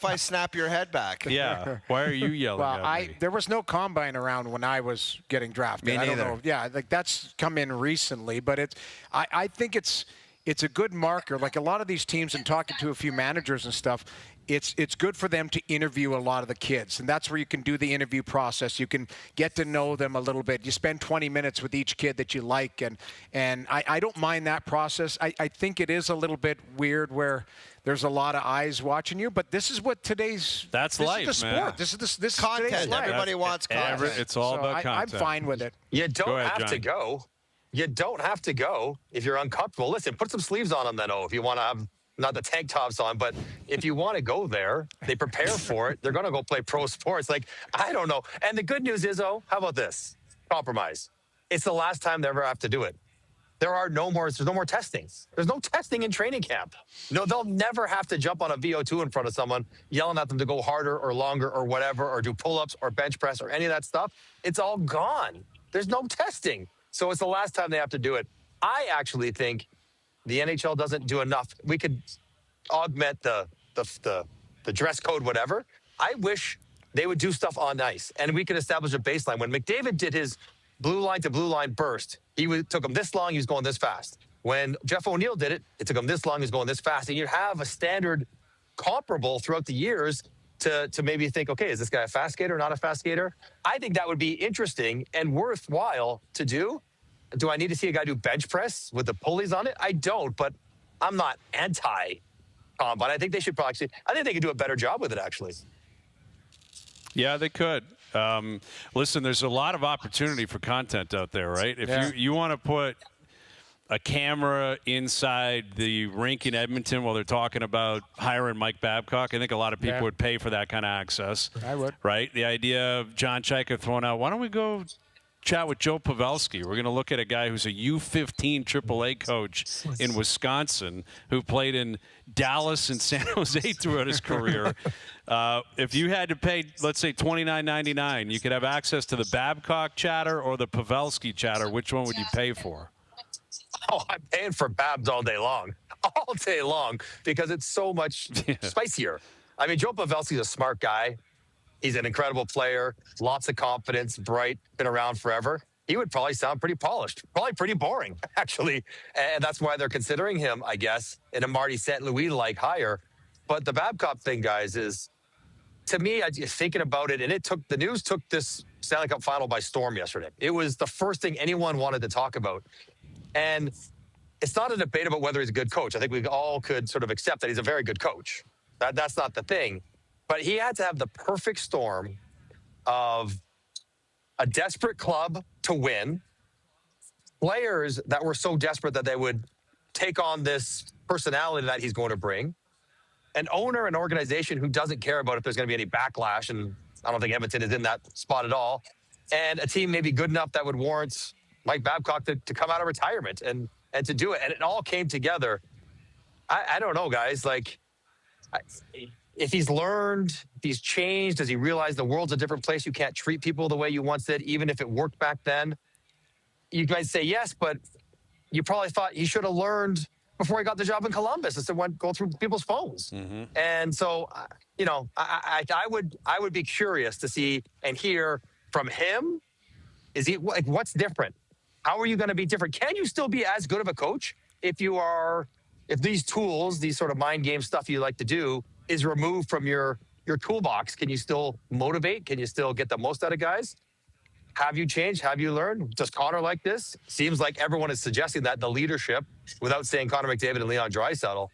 I snap your head back? Yeah. Why are you yelling at me? There was no Combine around when I was getting drafted. Me neither. I don't know. Yeah, like that's come in recently, but I think it's a good marker. Like a lot of these teams, and talking to a few managers and stuff, it's good for them to interview a lot of the kids, and that's where you can do the interview process. You can get to know them a little bit. You spend 20 minutes with each kid that you like, and I don't mind that process. I think it is a little bit weird where there's a lot of eyes watching you, but this is what today's. That's this life, is the man. sport. This is content. today's life. Everybody wants content. It's all about content. I'm fine with it. You don't have Johnny. to go. You don't have to go if you're uncomfortable. Listen, put some sleeves on them then, if you want to have not the tank tops on, but if you want to go there, they prepare for it. They're going to go play pro sports. Like, I don't know. And the good news is, how about this? Compromise. It's the last time they ever have to do it. There's no more testing. There's no testing in training camp. No, they'll never have to jump on a VO2 in front of someone, yelling at them to go harder or longer or whatever, or do pull-ups or bench press or any of that stuff. It's all gone. There's no testing. So it's the last time they have to do it. I actually think the NHL doesn't do enough. We could augment the dress code, whatever. I wish they would do stuff on ice, and we could establish a baseline. When McDavid did his blue line to blue line burst, took him this long, he was going this fast. When Jeff O'Neill did it, it took him this long, he was going this fast. And you have a standard comparable throughout the years to maybe think, okay, is this guy a fast skater or not a fast skater? I think that would be interesting and worthwhile to do. Do I need to see a guy do bench press with the pulleys on it? I don't, but I'm not anti-Combine. I think they should I think they could do a better job with it, actually. Yeah, they could. Listen, there's a lot of opportunity for content out there, right? If you want to put a camera inside the rink in Edmonton while they're talking about hiring Mike Babcock, I think a lot of people would pay for that kind of access. I would. Right? The idea of John Chaika throwing out, why don't we go chat with Joe Pavelski. We're going to look at a guy who's a U15 AAA coach in Wisconsin who played in Dallas and San Jose throughout his career. If you had to pay, let's say, $29.99, you could have access to the Babcock chatter or the Pavelski chatter. Which one would you pay for? Oh, I'm paying for Babs all day long, because it's so much spicier. I mean, Joe Pavelski's a smart guy. He's an incredible player, lots of confidence, bright, been around forever. He would probably sound pretty polished, probably pretty boring, actually. And that's why they're considering him, I guess, in a Marty St. Louis-like hire. But the Babcock thing, guys, is, to me, I just thinking about it, and the news took this Stanley Cup final by storm yesterday. It was the first thing anyone wanted to talk about. And it's not a debate about whether he's a good coach. I think we all could sort of accept that he's a very good coach. That's not the thing. But he had to have the perfect storm of a desperate club to win, players that were so desperate that they would take on this personality that he's going to bring, an owner, an organization who doesn't care about if there's going to be any backlash, and I don't think Edmonton is in that spot at all, and a team maybe good enough that would warrant Mike Babcock to come out of retirement and to do it. And it all came together. I don't know, guys. Like, if he's learned, if he's changed, does he realize the world's a different place? You can't treat people the way you once did, even if it worked back then. You might say yes, but you probably thought he should have learned before he got the job in Columbus instead of go through people's phones. Mm-hmm. And so, you know, I would be curious to see and hear from him. Is he like, what's different? How are you going to be different? Can you still be as good of a coach if these tools, these sort of mind game stuff you like to do, is removed from your toolbox? Can you still motivate? Can you still get the most out of guys? Have you changed? Have you learned? Does Connor like this? Seems like everyone is suggesting that the leadership, without saying Connor McDavid and Leon Draisaitl,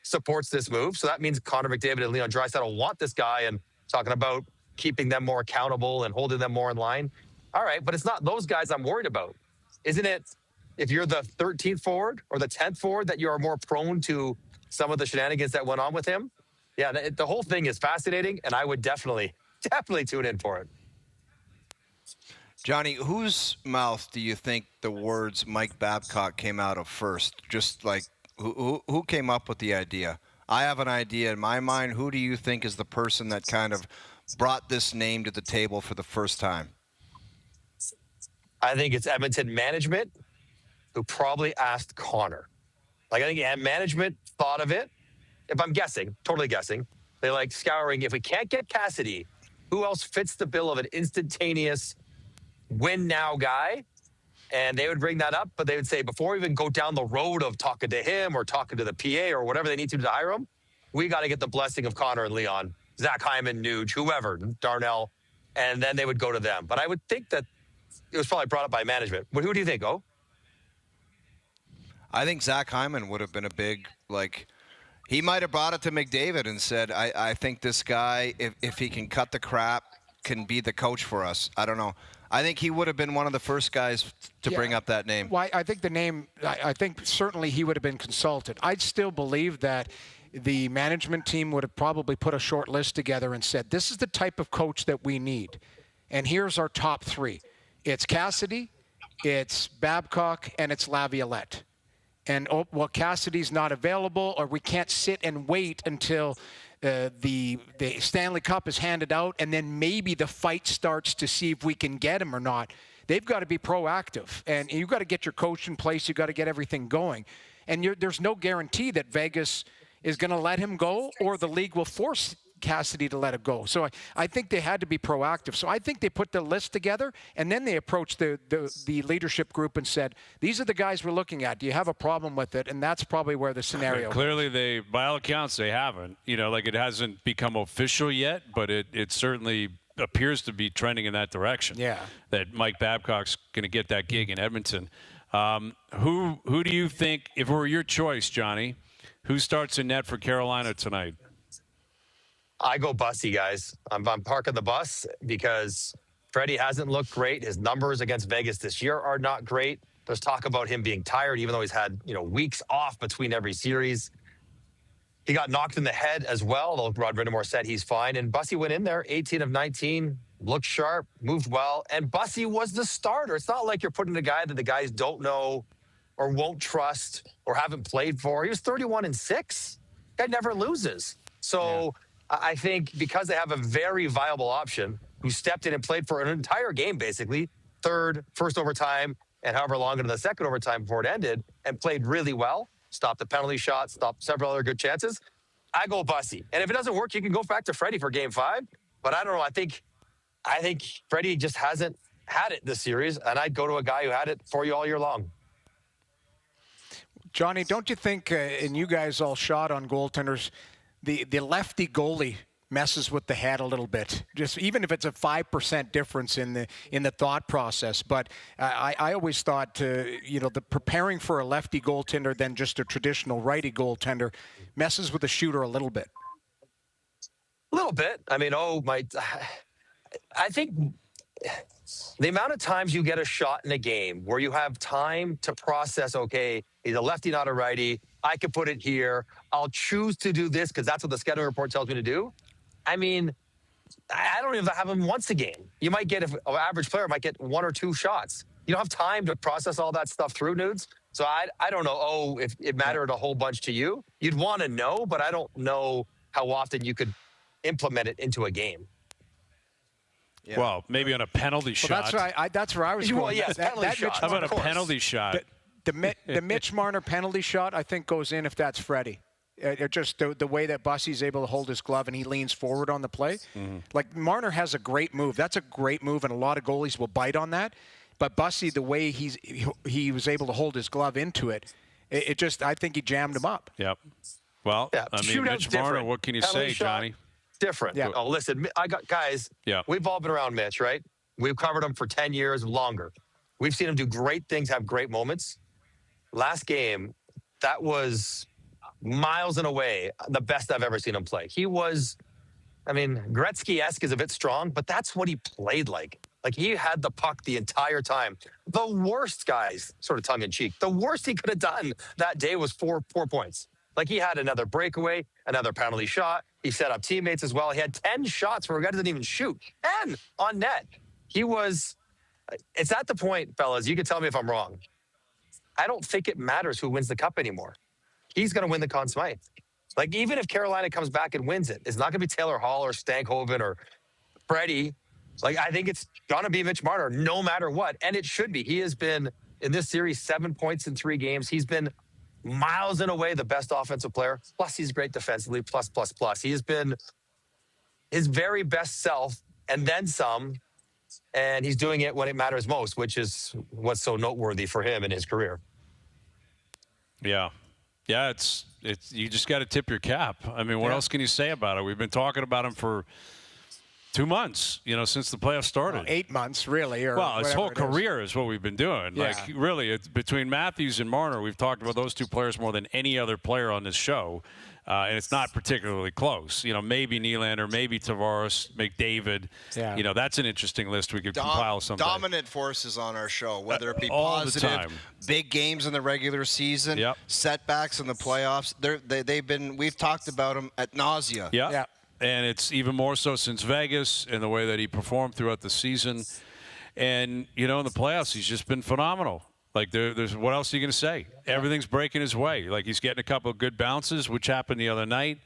supports this move. So that means Connor McDavid and Leon Draisaitl want this guy and talking about keeping them more accountable and holding them more in line. All right, but it's not those guys I'm worried about. Isn't it, if you're the 13th forward or the 10th forward, that you are more prone to some of the shenanigans that went on with him? Yeah, the whole thing is fascinating, and I would definitely tune in for it. Johnny, whose mouth do you think the words Mike Babcock came out of first? Just like, who came up with the idea? I have an idea in my mind. Who do you think is the person that kind of brought this name to the table for the first time? I think it's Edmonton management who probably asked Connor. Like, I think management thought of it. If I'm guessing, totally guessing, they like scouring. If we can't get Cassidy, who else fits the bill of an instantaneous win now guy? And they would bring that up, but they would say, before we even go down the road of talking to him or talking to the PA or whatever they need to hire him, we got to get the blessing of Connor and Leon, Zach Hyman, Nuge, whoever, Darnell, and then they would go to them. But I would think that it was probably brought up by management. But who do you think, I think Zach Hyman would have been a big, he might have brought it to McDavid and said, I think this guy, if he can cut the crap, can be the coach for us. I don't know. I think he would have been one of the first guys to bring up that name. Well, I think the name, I think certainly he would have been consulted. I'd still believe that the management team would have probably put a short list together and said, this is the type of coach that we need. And here's our top three. It's Cassidy, it's Babcock, and it's Laviolette. And, Cassidy's not available, or we can't sit and wait until the Stanley Cup is handed out, and then maybe the fight starts to see if we can get him or not. They've got to be proactive, and you've got to get your coach in place. You've got to get everything going. And there's no guarantee that Vegas is going to let him go, or the league will force Cassidy to let it go. So I think they had to be proactive. So I think they put the list together, and then they approached the leadership group and said, these are the guys we're looking at. Do you have a problem with it? And that's probably where the scenario Clearly, by all accounts, they haven't. It hasn't become official yet, but it certainly appears to be trending in that direction. Yeah. That Mike Babcock's going to get that gig in Edmonton. Who do you think, if it were your choice, Johnny, who starts in net for Carolina tonight? I go Bussy, guys. I'm parking the bus because Freddie hasn't looked great. His numbers against Vegas this year are not great. There's talk about him being tired, even though he's had weeks off between every series. He got knocked in the head as well, though Rod Brindamore said he's fine. And Bussy went in there, 18 of 19, looked sharp, moved well, and Bussy was the starter. It's not like you're putting a guy that the guys don't know or won't trust or haven't played for. He was 31-6. Guy never loses. So I think because they have a very viable option who stepped in and played for an entire game, basically, third, first overtime, and however long into the second overtime before it ended, and played really well, stopped the penalty shot, stopped several other good chances, I go Bussy. And if it doesn't work, you can go back to Freddie for game 5. But I don't know. I think Freddie just hasn't had it this series, and I'd go to a guy who had it for you all year long. Johnny, don't you think, and you guys all shot on goaltenders, the lefty goalie messes with the head a little bit, just even if it's a 5% difference in the thought process. But I always thought, the preparing for a lefty goaltender than just a traditional righty goaltender messes with the shooter a little bit. A little bit. I mean, I think the amount of times you get a shot in a game where you have time to process, okay, he's a lefty, not a righty. I can put it here. I'll choose to do this because that's what the scouting report tells me to do. I mean, I don't even have him once a game. You might get, an average player might get 1 or 2 shots. You don't have time to process all that stuff through, Nudes. So I don't know, if it mattered a whole bunch to you. You'd want to know, but I don't know how often you could implement it into a game. Yeah. Well, maybe on a penalty shot. That's where I was going. Well, yes, penalty shot. How about a penalty shot? The Mitch Marner penalty shot, I think, goes in if that's Freddie. Just the way that Bussy's able to hold his glove and he leans forward on the play. Mm-hmm. Like, Marner has a great move. That's a great move, and a lot of goalies will bite on that. But Bussy, the way he was able to hold his glove into it, I think he jammed him up. Yep. Well, I mean, Mitch Marner, what can you say, Johnny? Different. Yeah. Oh, listen, guys, we've all been around Mitch, right? We've covered him for 10 years, longer. We've seen him do great things, have great moments. Last game, that was miles and away the best I've ever seen him play. He was, I mean, Gretzky-esque is a bit strong, but that's what he played like. Like, he had the puck the entire time. The worst, guys, sort of tongue-in-cheek, the worst he could have done that day was 4 points. Like, he had another breakaway, another penalty shot. He set up teammates as well. He had 10 shots where a guy didn't even shoot. 10 on net. It's at the point, fellas, you can tell me if I'm wrong. I don't think it matters who wins the cup anymore. He's going to win the Conn Smythe. Like, even if Carolina comes back and wins it, it's not going to be Taylor Hall or Stankhoven or Freddie. Like, I think it's going to be Mitch Marner no matter what. And it should be. He has been, in this series, 7 points in 3 games. He's been miles and away the best offensive player. Plus, he's great defensively. Plus. He has been his very best self and then some. And he's doing it when it matters most, which is what's so noteworthy for him in his career. Yeah. Yeah, it's you just got to tip your cap. I mean, what else can you say about it? We've been talking about him for 2 months, since the playoffs started. Well, 8 months, really. His whole career is what we've been doing. Yeah. Like, really, it's between Matthews and Marner, we've talked about those 2 players more than any other player on this show. And it's not particularly close. Maybe Nylander, maybe Tavares, McDavid. Yeah. That's an interesting list we could compile someday. Dominant forces on our show, whether it be positive, big games in the regular season, setbacks in the playoffs. We've talked about them ad nausea. Yeah. And it's even more so since Vegas and the way that he performed throughout the season. And, in the playoffs, he's just been phenomenal. Like, there's what else are you going to say? Everything's breaking his way. Like, he's getting a couple of good bounces, which happened the other night.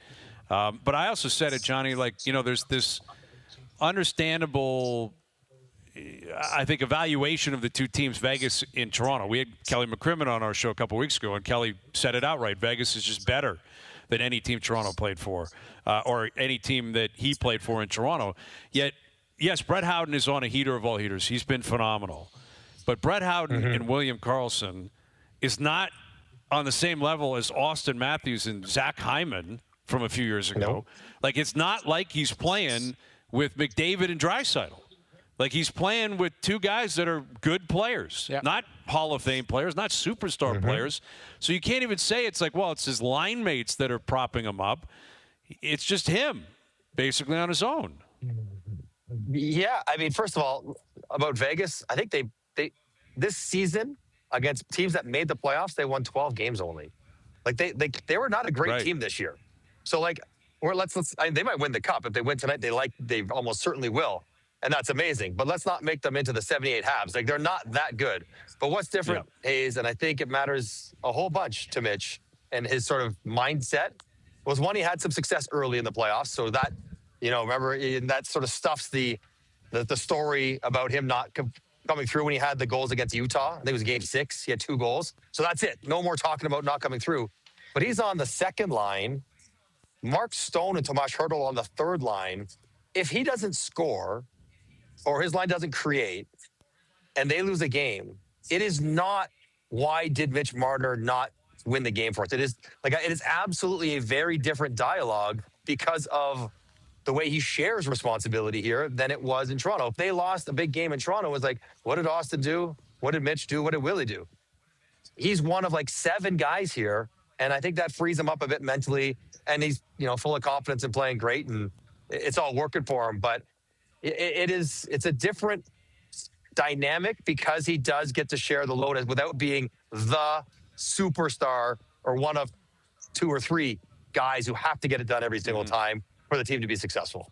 But I also said it, Johnny, like, there's this understandable, I think, evaluation of the 2 teams, Vegas and Toronto. We had Kelly McCrimmon on our show a couple weeks ago, and Kelly said it outright. Vegas is just better than any team Toronto played for, or any team that he played for in Toronto. Yet, yes, Brett Howden is on a heater of all heaters. He's been phenomenal. But Brett Howden and William Karlsson is not on the same level as Austin Matthews and Zach Hyman from a few years ago. Nope. Like, it's not like he's playing with McDavid and Draisaitl. Like, he's playing with 2 guys that are good players, not Hall of Fame players, not superstar players. So you can't even say it's like, well, it's his line mates that are propping him up. It's just him, basically, on his own. Yeah, I mean, first of all, about Vegas, I think they this season against teams that made the playoffs, they won 12 games only. Like, they were not a great team this year. So, like, or let's they might win the cup if they win tonight. They almost certainly will. and that's amazing. But let's not make them into the 78 Habs. Like, they're not that good. But what's different, Hayes, and I think it matters a whole bunch to Mitch and his sort of mindset, was one, he had some success early in the playoffs. So that, remember, that sort of stuffs the story about him not coming through when he had the goals against Utah. I think it was game 6. He had 2 goals. So that's it. No more talking about not coming through. But he's on the second line. Mark Stone and Tomas Hertl on the third line. If he doesn't score or his line doesn't create and they lose a game, it is not why did Mitch Marner not win the game for us. It is absolutely a very different dialogue because of the way he shares responsibility here than it was in Toronto. If they lost a big game in Toronto, it was like, what did Austin do? What did Mitch do? What did Willie do? He's one of like 7 guys here, and I think that frees him up a bit mentally, and he's, full of confidence and playing great, and it's all working for him. But it's a different dynamic because he does get to share the load without being the superstar or one of 2 or 3 guys who have to get it done every single time for the team to be successful.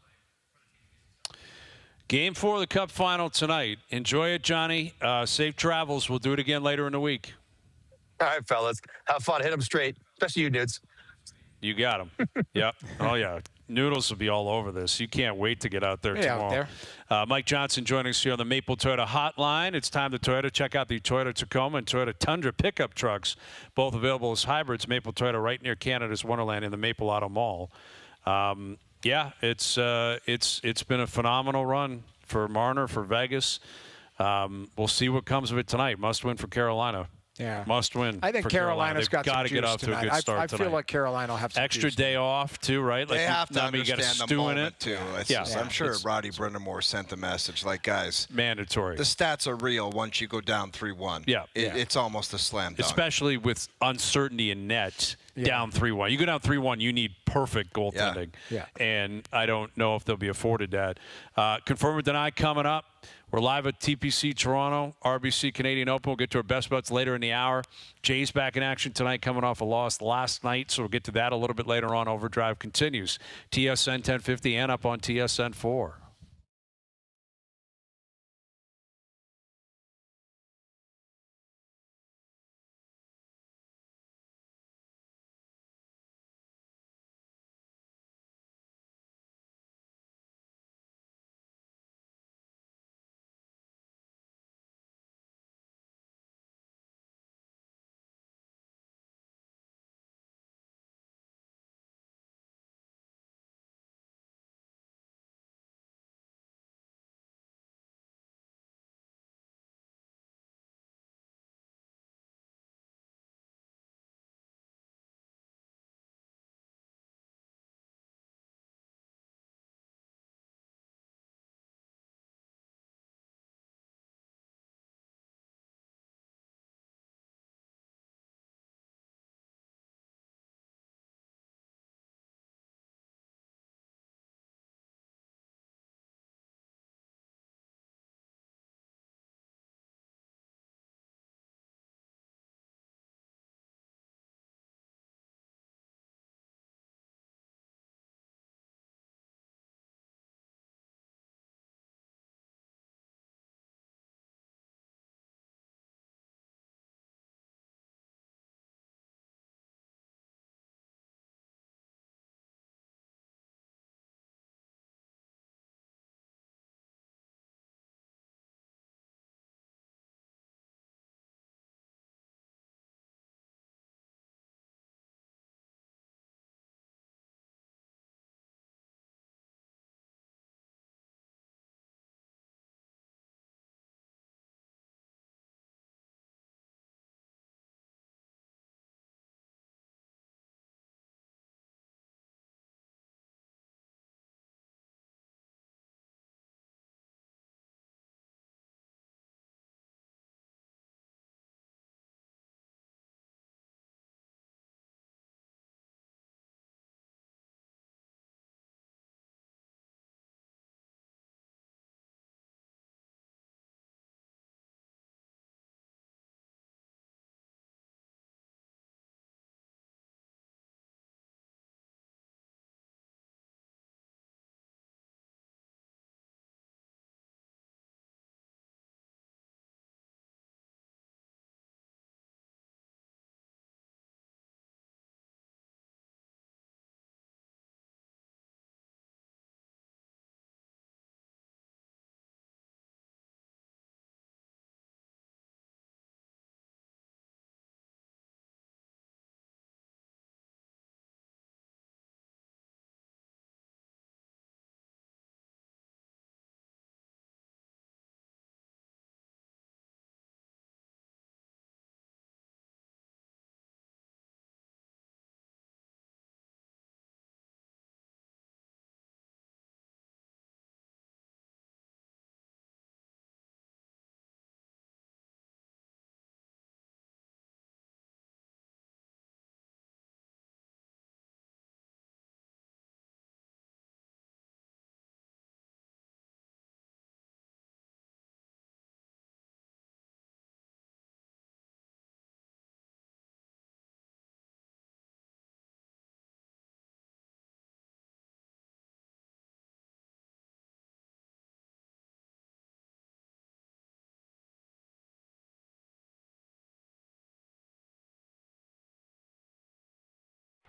Game 4 of the Cup final tonight. Enjoy it, Johnny. Safe travels. We'll do it again later in the week. All right, fellas. Have fun. Hit them straight, especially you, Nudes. You got them. Yep. Oh, yeah. Noodles will be all over this. You can't wait to get out there tomorrow. Mike Johnson joining us here on the Maple Toyota Hotline. It's time to Toyota. Check out the Toyota Tacoma and Toyota Tundra pickup trucks, both available as hybrids. Maple Toyota right near Canada's Wonderland in the Maple Auto Mall. It's been a phenomenal run for Marner, for Vegas. We'll see what comes of it tonight. Must win for Carolina. Yeah. Must win. I think Carolina's got to some get off juice to a good start I tonight. feel like Carolina will have some extra juice day off too, right? Like they have to understand the moment too. I'm sure Roddy Brindamore sent the message, like, guys, mandatory. The stats are real once you go down 3-1. It's almost a slam dunk. Especially with uncertainty in net. Down 3-1. You go down 3-1, you need perfect goaltending. And I don't know if they'll be afforded that. Confirm or deny coming up. We're live at TPC Toronto, RBC Canadian Open. We'll get to our best bets later in the hour. Jay's back in action tonight, coming off a loss last night, so we'll get to that a little bit later on. Overdrive continues. TSN 1050 and up on TSN 4.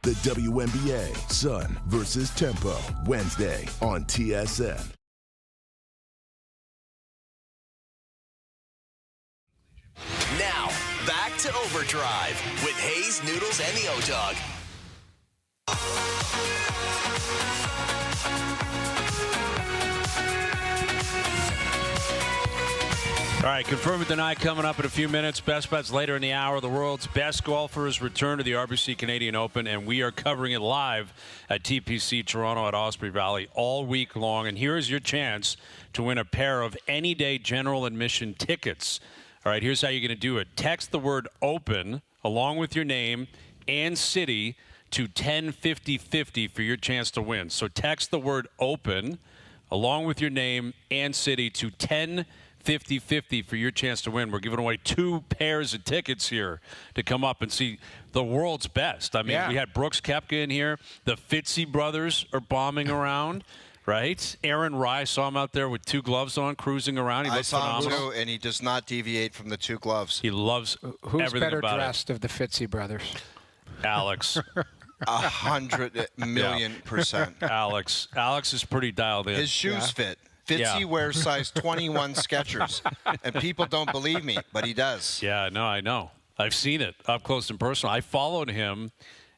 The WNBA, Sun versus Tempo, Wednesday on TSN. Now, back to OverDrive with Hayes, Noodles, and the O-Dog. All right, confirm or deny coming up in a few minutes. Best bets later in the hour. The world's best golfers return to the RBC Canadian Open, and we are covering it live at TPC Toronto at Osprey Valley all week long. And here is your chance to win a pair of any-day general admission tickets. All right, here's how you're going to do it. Text the word OPEN along with your name and city to 105050 for your chance to win. So text the word OPEN along with your name and city to 105050 for your chance to win. We're giving away 2 pairs of tickets here to come up and see the world's best. I mean, we had Brooks Koepka in here. The Fitzy brothers are bombing around. Right? Aaron Rye, saw him out there with 2 gloves on, cruising around. He looks phenomenal. I saw him too, and he does not deviate from the 2 gloves. He loves Who's everything better about dressed of the Fitzy brothers? Alex. 100 million %. Alex is pretty dialed in. His shoes fit. Fitzy wears size 21 Skechers, and people don't believe me, but he does. Yeah, no, I know. I've seen it up close and personal. I followed him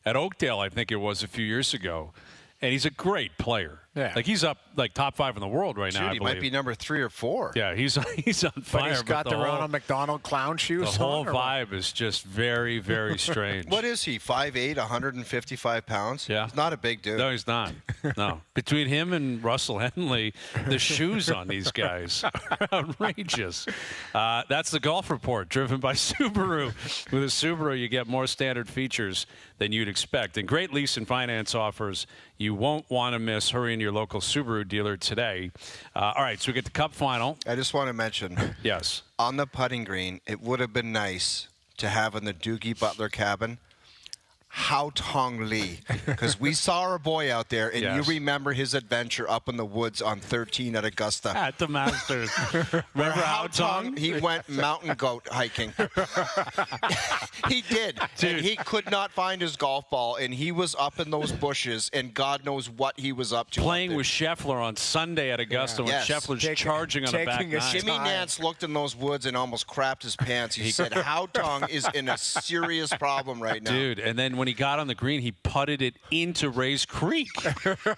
at Oakdale, I think it was, a few years ago. And he's a great player. Yeah. Like, he's up, like, top 5 in the world right now, I He believe. might be number 3 or 4. Yeah, he's on fire. But he's got the Ronald McDonald clown shoes The whole on, vibe is just very, very strange. What is he, 5'8", 155 pounds? Yeah. He's not a big dude. No, he's not. No. Between him and Russell Henley, the shoes on these guys are outrageous. That's the Golf Report, driven by Subaru. With a Subaru, you get more standard features than you'd expect. And great lease and finance offers you won't want to miss. Hurry into your local Subaru dealer today. All right, so we get the Cup final. I just want to mention, Yes. on the putting green, it would have been nice to have in the Doogie Butler cabin Hao Tong Lee, because we saw our boy out there, and you remember his adventure up in the woods on 13 at Augusta. At the Masters. Remember Hao Tong? He went mountain goat hiking. He did. Dude. And he could not find his golf ball, and he was up in those bushes, and God knows what he was up to. Playing with Scheffler on Sunday at Augusta when Scheffler's charging on a back nine. Jimmy Nance looked in those woods and almost crapped his pants. He said, Hao Tong is in a serious problem right now. Dude, and then when he got on the green, he putted it into Rays Creek.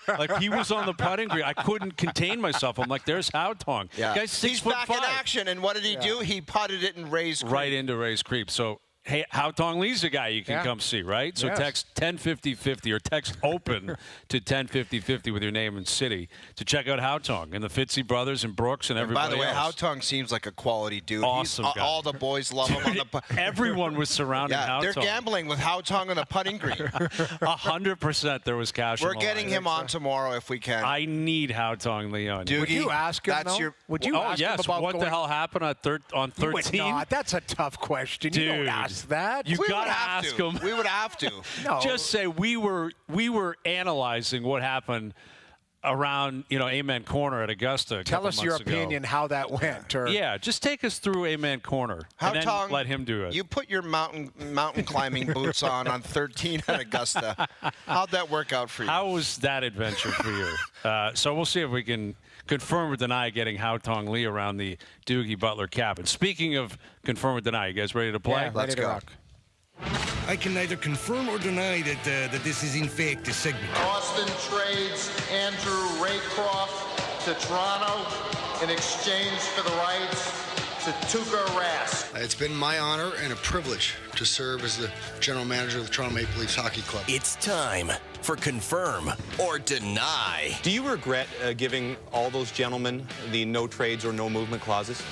Like, he was on the putting green. I couldn't contain myself. I'm like, there's Hao Tong. Yeah. Guy's 6'5". He's back in action, and what did he do? He putted it in Rays Creek. Right into Rays Creek. So, hey, Hao Tong Lee's a guy you can come see, right? So text 105050 or text OPEN to 105050 with your name and city to check out Hao Tong and the Fitzy brothers and Brooks and everybody else. By the way, else. Hao Tong seems like a quality dude. Awesome guy. All the boys love him. Everyone was surrounding Hao Tong. They're gambling with Hao Tong on the putting green. 100% there was cash. We're getting him on tomorrow if we can. I need Hao Tong Lee on. Doogie, would you ask him, Would you ask him about what the hell happened on 13? That's a tough question. Dude, you don't ask that. You gotta ask him. We would have to. No. Just say we were analyzing what happened around Amen Corner at Augusta. Tell us your opinion how that went. Or yeah, just take us through Amen Corner and then let him do it. You put your mountain climbing boots on 13 at Augusta. How'd that work out for you? How was that adventure for you? So we'll see if we can confirm or deny getting Hao Tong Lee around the Doogie Butler cabin. Speaking of confirm or deny, you guys ready to play? Yeah, let's go. rock. I can neither confirm or deny that that this is in fact a segment. Austin trades Andrew Raycroft to Toronto in exchange for the rights to Tuukka Rask. It's been my honor and a privilege to serve as the general manager of the Toronto Maple Leafs Hockey Club. It's time for confirm or deny. Do you regret giving all those gentlemen the no trades or no movement clauses?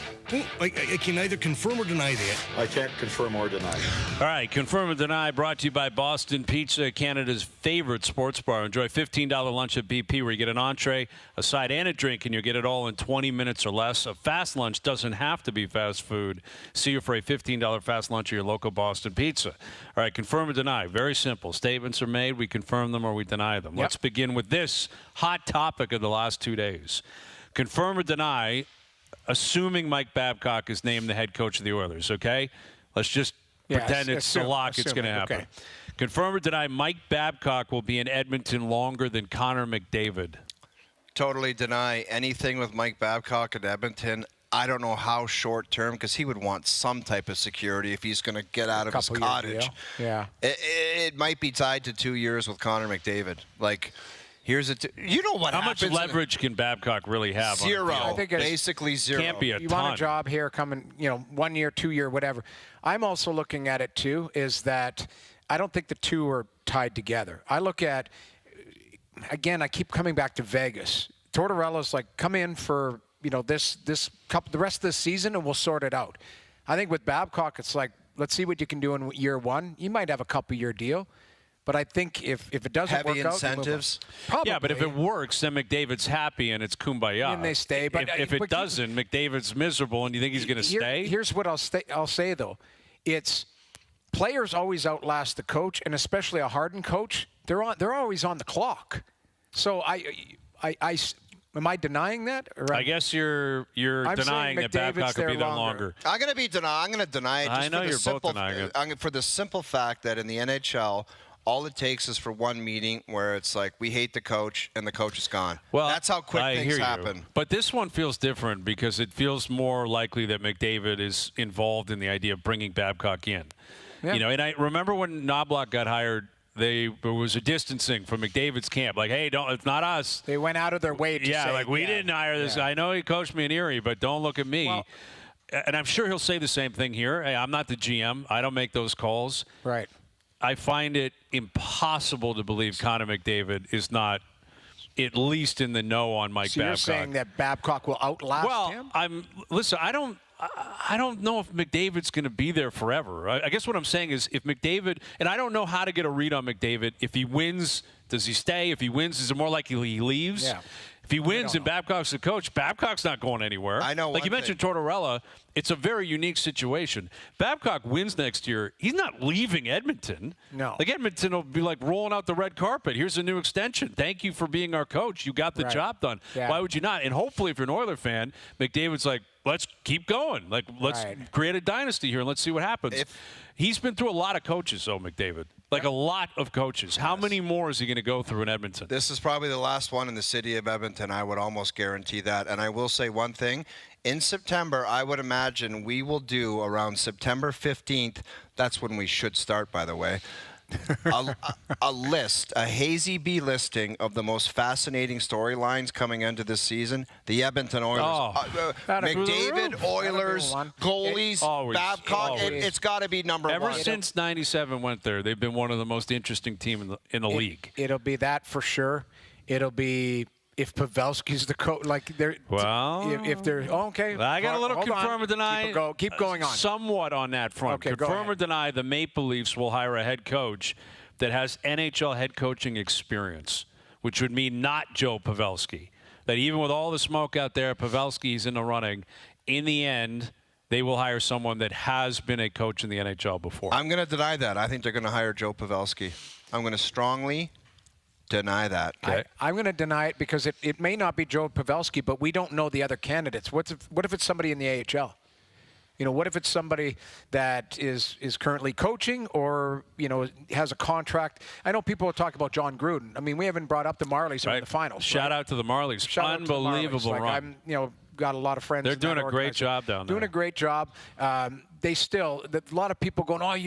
I can neither confirm or deny that. I can't confirm or deny. All right, confirm or deny, brought to you by Boston Pizza, Canada's favorite sports bar. Enjoy $15 lunch at BP where you get an entree, a side, and a drink, and you'll get it all in 20 minutes or less. A fast lunch doesn't have to be fast food. See you for a $15 fast lunch at your local Boston Pizza. All right, confirm or deny. Very simple. Statements are made. We confirm them or we deny them. Let's begin with this hot topic of the last 2 days. Confirm or deny, assuming Mike Babcock is named the head coach of the Oilers, okay? Let's just pretend it's a lock. It's going to happen. Okay. Confirm or deny Mike Babcock will be in Edmonton longer than Connor McDavid? Totally deny anything with Mike Babcock at Edmonton. I don't know how short term, because he would want some type of security if he's going to get out of his cottage. Yeah. It might be tied to 2 years with Connor McDavid. Like, here's you know what How happens? much leverage can Babcock really have? Zero. On I think it's basically zero. Can't be a you ton. want a job here coming, 1 year, 2 year, whatever. I'm also looking at it too, is that I don't think the two are tied together. I look at, again, I keep coming back to Vegas. Tortorella's like, come in for, this couple, the rest of the season, and we'll sort it out. I think with Babcock, it's like, let's see what you can do in year one. You might have a couple-year deal. But I think if it doesn't heavy work incentives. Probably. Yeah, but if it works, then McDavid's happy and it's kumbaya. And they stay. But if it doesn't, McDavid's miserable, and you think he's going to stay? Here's what I'll say though, it's players always outlast the coach, and especially a hardened coach. They're always on the clock. So am I denying that? Or I guess you're denying that Babcock could be there longer. I'm going to deny it. Just I know for the you're both denying it. For the simple fact that in the NHL, all it takes is for one meeting where it's like, we hate the coach, and the coach is gone. Well, that's how quick I things hear you. happen. But this one feels different because it feels more likely that McDavid is involved in the idea of bringing Babcock in. Yeah. And I remember when Knoblauch got hired, there was a distancing from McDavid's camp. Like, hey, it's not us. They went out of their way to say, we didn't hire this guy. I know he coached me in Erie, but don't look at me. Well, and I'm sure he'll say the same thing here. Hey, I'm not the GM. I don't make those calls. Right. I find it impossible to believe Connor McDavid is not at least in the know on Mike Babcock. You're saying that Babcock will outlast him? Listen, I don't know if McDavid's going to be there forever. I guess what I'm saying is if McDavid, and I don't know how to get a read on McDavid. If he wins, does he stay? If he wins, is it more likely he leaves? Yeah. If he wins and Babcock's the coach, Babcock's not going anywhere. I know. Like you mentioned Tortorella, it's a very unique situation. Babcock wins next year. He's not leaving Edmonton. No. Like Edmonton will be like rolling out the red carpet. Here's a new extension. Thank you for being our coach. You got the job done. Yeah. Why would you not? And hopefully if you're an Oiler fan, McDavid's like, let's keep going. Like, let's create a dynasty here and let's see what happens. He's been through a lot of coaches, though, McDavid. Like a lot of coaches. How many more is he going to go through in Edmonton? This is probably the last one in the city of Edmonton. I would almost guarantee that. And I will say one thing. In September, I would imagine we will do around September 15th. That's when we should start, by the way. a list, a hazy B listing of the most fascinating storylines coming into this season. The Edmonton Oilers, McDavid, Oilers, goalies, Babcock. It's got to be number one. Ever since '97 went there, they've been one of the most interesting team in the league. It'll be that for sure. It'll be if Pavelski's the coach, like they're if they're okay. I got a little confirm or deny. Keep going on. Somewhat on that front. Okay, confirm or deny the Maple Leafs will hire a head coach that has NHL head coaching experience, which would mean not Joe Pavelski. That even with all the smoke out there, Pavelski's in the running. In the end, they will hire someone that has been a coach in the NHL before. I'm going to deny that. I think they're going to hire Joe Pavelski. I'm going to strongly deny that. Okay. I'm going to deny it because it may not be Joe Pavelski, but we don't know the other candidates. What if it's somebody in the AHL? What if it's somebody that is currently coaching or, has a contract? I know people talk about John Gruden. I mean, we haven't brought up the Marlies in the finals. Shout out to the Marlies. Unbelievable run. I'm, got a lot of friends. They're doing a great job down there. Doing a great job. They still, a lot of people going,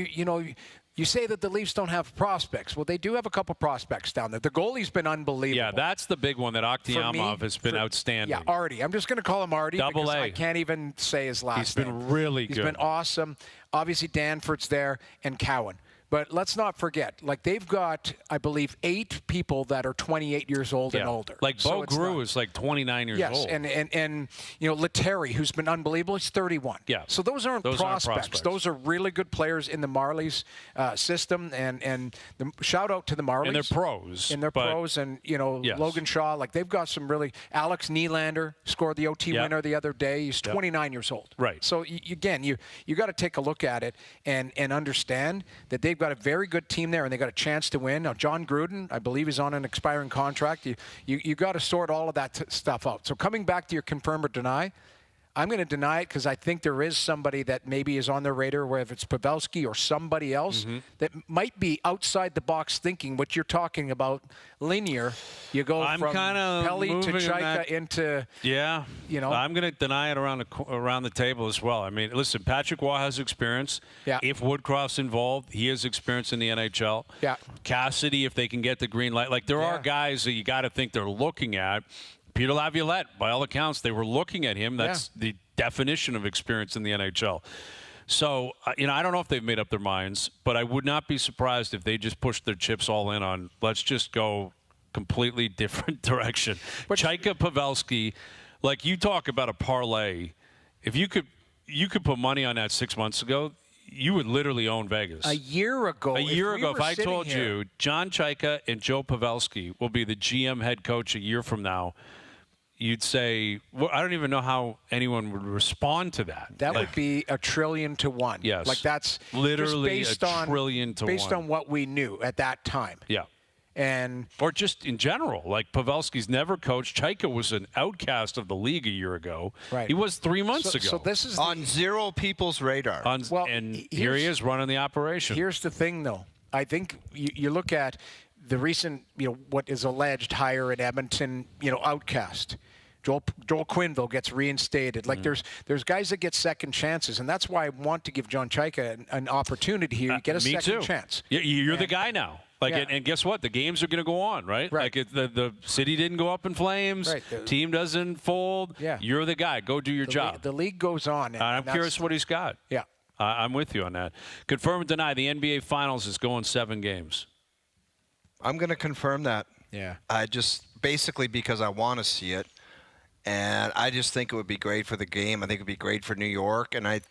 you say that the Leafs don't have prospects. Well, they do have a couple prospects down there. The goalie's been unbelievable. Yeah, that's the big one that Akhtiamov has been outstanding. Yeah, Artie. I'm just going to call him Artie because I can't even say his last name. He's been really good. He's been awesome. Obviously, Danforth's there and Cowan. But let's not forget, they've got, I believe, 8 people that are 28 years old and older. Like Bo Grew is like 29 years old. Yes, and Lettieri, who's been unbelievable, he's 31. Yeah. So those aren't prospects. Those are really good players in the Marlies system. And shout out to the Marlies. And they're pros. And, Logan Shaw, they've got some really – Alex Nylander scored the OT winner the other day. He's 29 years old. Right. So, again, you got to take a look at it and understand that they've got a very good team there, and they got a chance to win. Now, John Gruden, I believe, is on an expiring contract. You got to sort all of that stuff out. So coming back to your confirm or deny, I'm going to deny it because I think there is somebody that maybe is on their radar, whether it's Pavelski or somebody else that might be outside the box thinking what you're talking about linear. You go from Pelly to Chaika into I'm going to deny it around the table as well. I mean, listen, Patrick Waugh has experience. Yeah. If Woodcroft's involved, he has experience in the NHL. Yeah. Cassidy, if they can get the green light, like there are guys that you got to think they're looking at. Peter Laviolette, by all accounts, they were looking at him. That's the definition of experience in the NHL. So, I don't know if they've made up their minds, but I would not be surprised if they just pushed their chips all in on let's just go completely different direction. Chaika, Pavelski, like you talk about a parlay. If you could put money on that 6 months ago, you would literally own Vegas. A year ago, if I told you John Chaika and Joe Pavelski will be the GM head coach a year from now, you'd say, well, I don't even know how anyone would respond to that. That would be $1 trillion to 1. Yes. Like that's literally just $1 trillion to 1. Based on what we knew at that time. Yeah. Or just in general, like Pavelski's never coached. Chaika was an outcast of the league a year ago. Right. He was 3 months ago. So this is on zero people's radar. And here he is running the operation. Here's the thing, though. I think you look at the recent, what is alleged hire in Edmonton, outcast. Joel Quenneville gets reinstated. Like there's guys that get second chances, and that's why I want to give John Chaika an opportunity here. You get a second chance. You're the guy now. And guess what? The games are going to go on, right? Right. Like the city didn't go up in flames. Right. Team doesn't fold. Yeah. You're the guy. Go do your job. The league goes on. And I'm curious what he's got. Yeah. I'm with you on that. Confirm or deny, the NBA Finals is going 7 games. I'm going to confirm that. Yeah. I just basically because I want to see it. And I just think it would be great for the game. I think it would be great for New York. And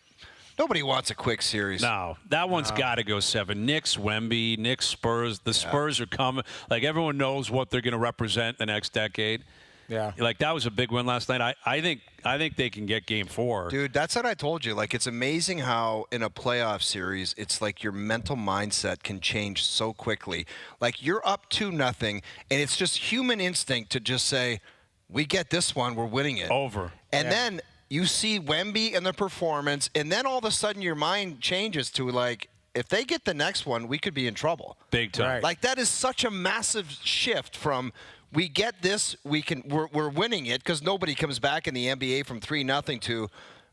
nobody wants a quick series. No, that one's got to go 7. Knicks, Wemby, Knicks, Spurs. The Spurs are coming. Like, everyone knows what they're going to represent the next decade. Yeah. Like, that was a big win last night. I think they can get Game 4. Dude, that's what I told you. Like, it's amazing how in a playoff series, it's like your mental mindset can change so quickly. Like, you're up 2-0, and it's just human instinct to just say, we get this one, we're winning it. Over. And then you see Wemby and the performance, and then all of a sudden your mind changes to like, if they get the next one, we could be in trouble. Big time. Right. Like that is such a massive shift from we get this, we're winning it because nobody comes back in the NBA from 3-0 to,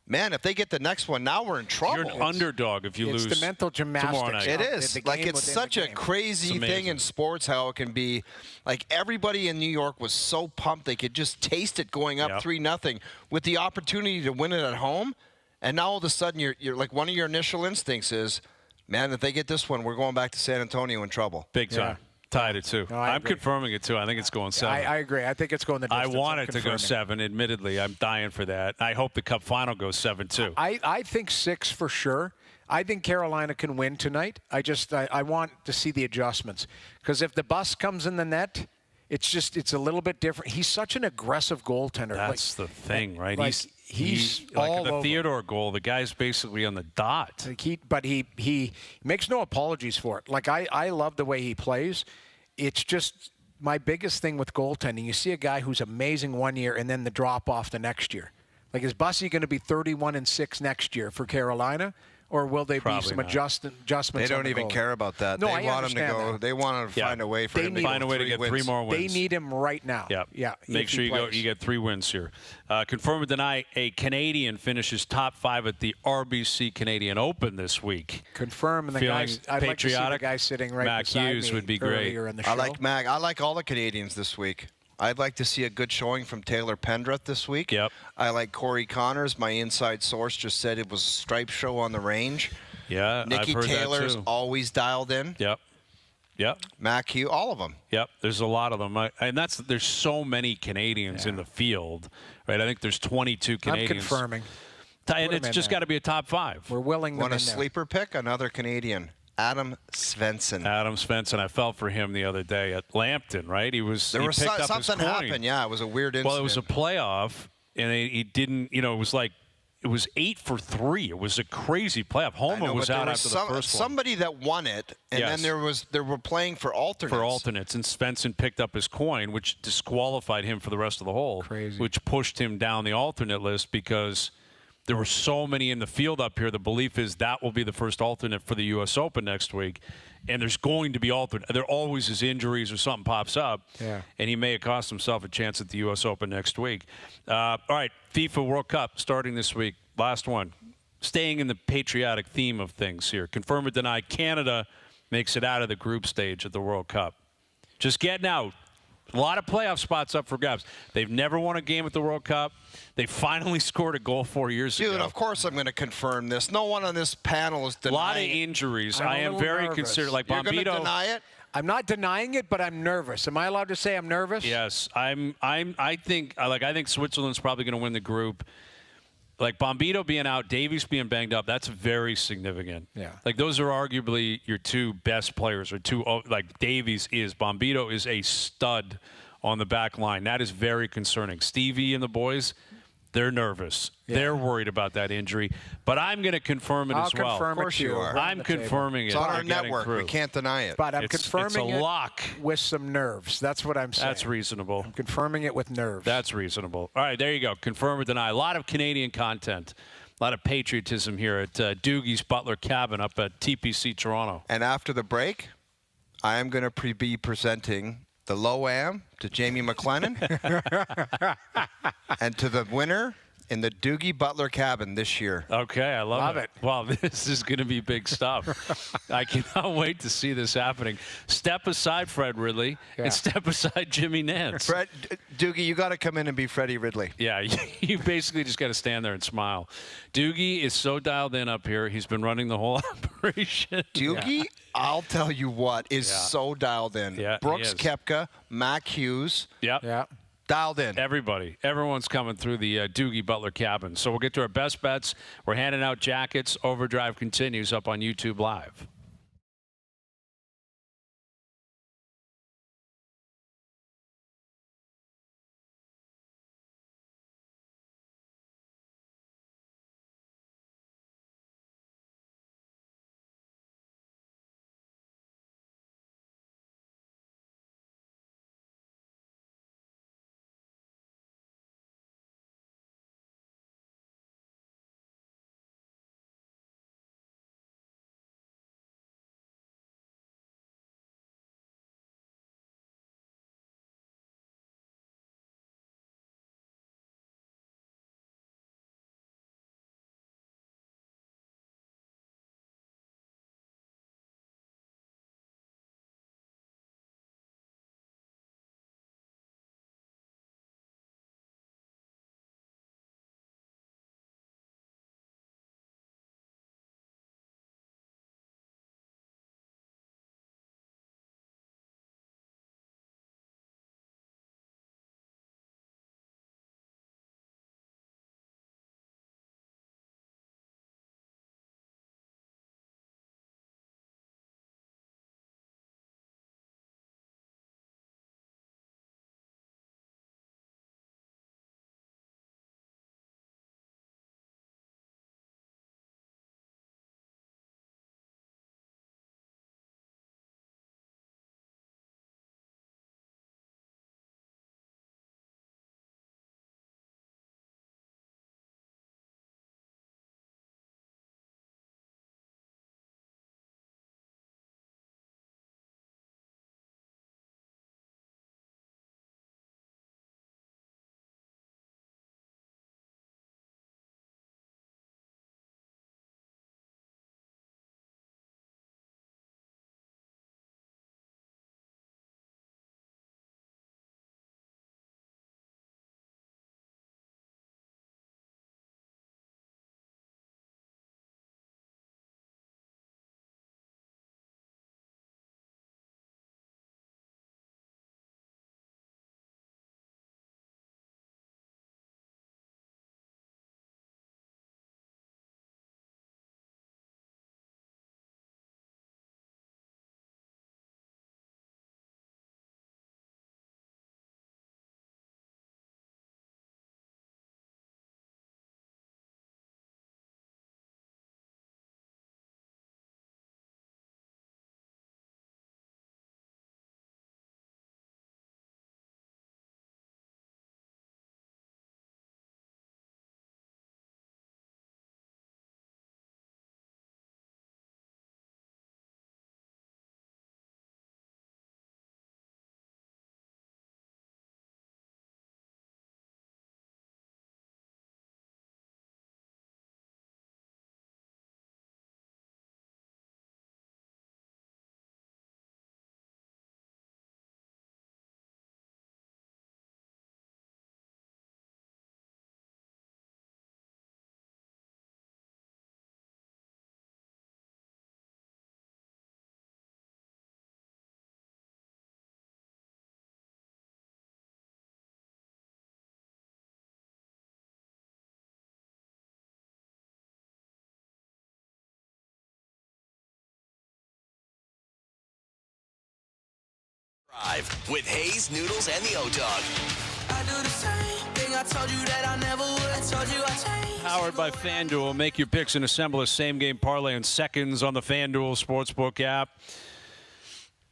man, if they get the next one, now we're in trouble. You're an underdog if you lose. It's the mental gymnastics. It is. Like, it's such a crazy thing in sports how it can be. Like, everybody in New York was so pumped they could just taste it going up 3-0 with the opportunity to win it at home. And now all of a sudden you're like, one of your initial instincts is, man, if they get this one, we're going back to San Antonio in trouble. Big time. Tied at 2. No, I'm confirming it, too. I think it's going 7. I agree. I think it's going the distance. I want it to go 7, admittedly. I'm dying for that. I hope the Cup final goes 7, too. I think 6 for sure. I think Carolina can win tonight. I want to see the adjustments. Because if the bus comes in the net, it's a little bit different. He's such an aggressive goaltender. That's the thing, right? Like, he's like all the over. Theodore goal, the guy's basically on the dot. But he makes no apologies for it. Like, I love the way he plays. It's just my biggest thing with goaltending. You see a guy who's amazing one year and then the drop-off the next year. Like, is Bussy going to be 31-6 next year for Carolina? Or will they be some adjustments? They don't even care about that. No, they want him to go. That. They want to find a way for him to get 3 more wins. They need him right now. Yeah. Make sure you get 3 wins here. Confirm or deny, a Canadian finishes top 5 at the RBC Canadian Open this week. Confirm. And the Feeling guys, I'd like to see the guy sitting right Mac beside Hughes me would be great. in the show. I like Mac. I like all the Canadians this week. I'd like to see a good showing from Taylor Pendrith this week. Yep. I like Corey Connors. My inside source just said it was a stripe show on the range. Yeah, Nikki I've heard Taylor's that too. always dialed in. Yep. Mac Hughes, all of them. Yep. There's a lot of them. And there's so many Canadians in the field, right? I think there's 22 Canadians. I'm confirming. And it's just got to be a top 5. We're willing them Want a in there. sleeper pick? Another Canadian. Adam Svensson. I fell for him the other day at Lambton, right? He picked up something his coin. happened. Yeah, it was a weird incident. Well, it was a playoff, and he didn't. It was 8 for 3. It was a crazy playoff. Homa was out after the first one. Somebody that won it, and then they were playing for alternates. And Svensson picked up his coin, which disqualified him for the rest of the hole. Crazy. Which pushed him down the alternate list because There were so many in the field up here. The belief is that will be the first alternate for the U.S. Open next week. And there's going to be alternate. There always is injuries or something pops up. Yeah. And he may have cost himself a chance at the U.S. Open next week. All right, FIFA World Cup starting this week. Last one. Staying in the patriotic theme of things here. Confirm or deny, Canada makes it out of the group stage at the World Cup. Just getting out. A lot of playoff spots up for grabs. They've never won a game at the World Cup. They finally scored a goal 4 years ago. Dude, of course I'm going to confirm this. No one on this panel is denying. A lot of injuries. I am very concerned. Like You're going to Bombito. deny it? I'm not denying it, but I'm nervous. Am I allowed to say I'm nervous? Yes, I think Switzerland's probably going to win the group. Like Bombito being out, Davies being banged up, that's very significant. Yeah. Like those are arguably your two best players, or two, like Davies is. Bombito is a stud on the back line. That is very concerning. Stevie and the boys, they're nervous. Yeah. They're worried about that injury. But I'm going to confirm it as well. I'll confirm it to you. I'm confirming it. It's on our network. We can't deny it. But I'm confirming it's a lock. With some nerves. That's what I'm saying. That's reasonable. I'm confirming it with nerves. That's reasonable. All right, there you go. Confirm or deny. A lot of Canadian content. A lot of patriotism here at Doogie's Butler Cabin up at TPC Toronto. And after the break, I am going to be presenting the Low-Am to Jamie McLennan and to the winner in the Doogie Butler Cabin this year. Okay, I love it. Wow, this is going to be big stuff. I cannot wait to see this happening. Step aside, Fred Ridley, and step aside, Jimmy Nance. Doogie, you got to come in and be Freddie Ridley. Yeah, you basically just got to stand there and smile. Doogie is so dialed in up here. He's been running the whole operation. Doogie, I'll tell you what, is so dialed in. Yeah, Brooks Koepka, Mac Hughes. Yeah. Dialed in. Everyone's coming through the Doogie Butler Cabin. So we'll get to our best bets. We're handing out jackets. OverDrive continues up on YouTube Live. With Hayes, Noodles, and the O-Dog. I do the same thing I told you that I never would. I told you I changed. Powered by FanDuel. Make your picks and assemble a same-game parlay in seconds on the FanDuel Sportsbook app.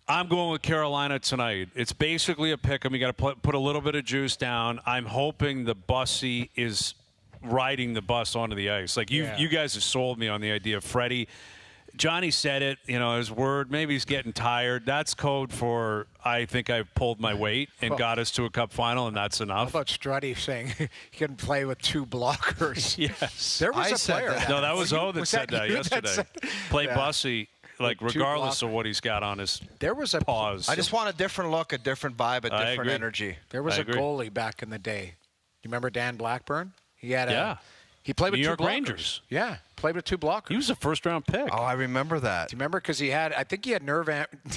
I'm going with Carolina tonight. It's basically a pick 'em. You got to put a little bit of juice down. I'm hoping the Bussy is riding the bus onto the ice. Like you guys have sold me on the idea of Freddie. Johnny said it, his word, maybe he's getting tired. That's code for I think I've pulled my weight and got us to a cup final, and that's enough. How about Strutty saying he can play with 2 blockers? Yes. There was a player. No, that was O that said that yesterday. Play Bussy, regardless of what he's got on his paws. I just want a different look, a different vibe, a different energy. There was a goalie back in the day. You remember Dan Blackburn? He had he played with New 2 York blockers. Rangers. Yeah, played with 2 blockers. He was a first-round pick. Oh, I remember that. Do you remember? Because I think he had nerve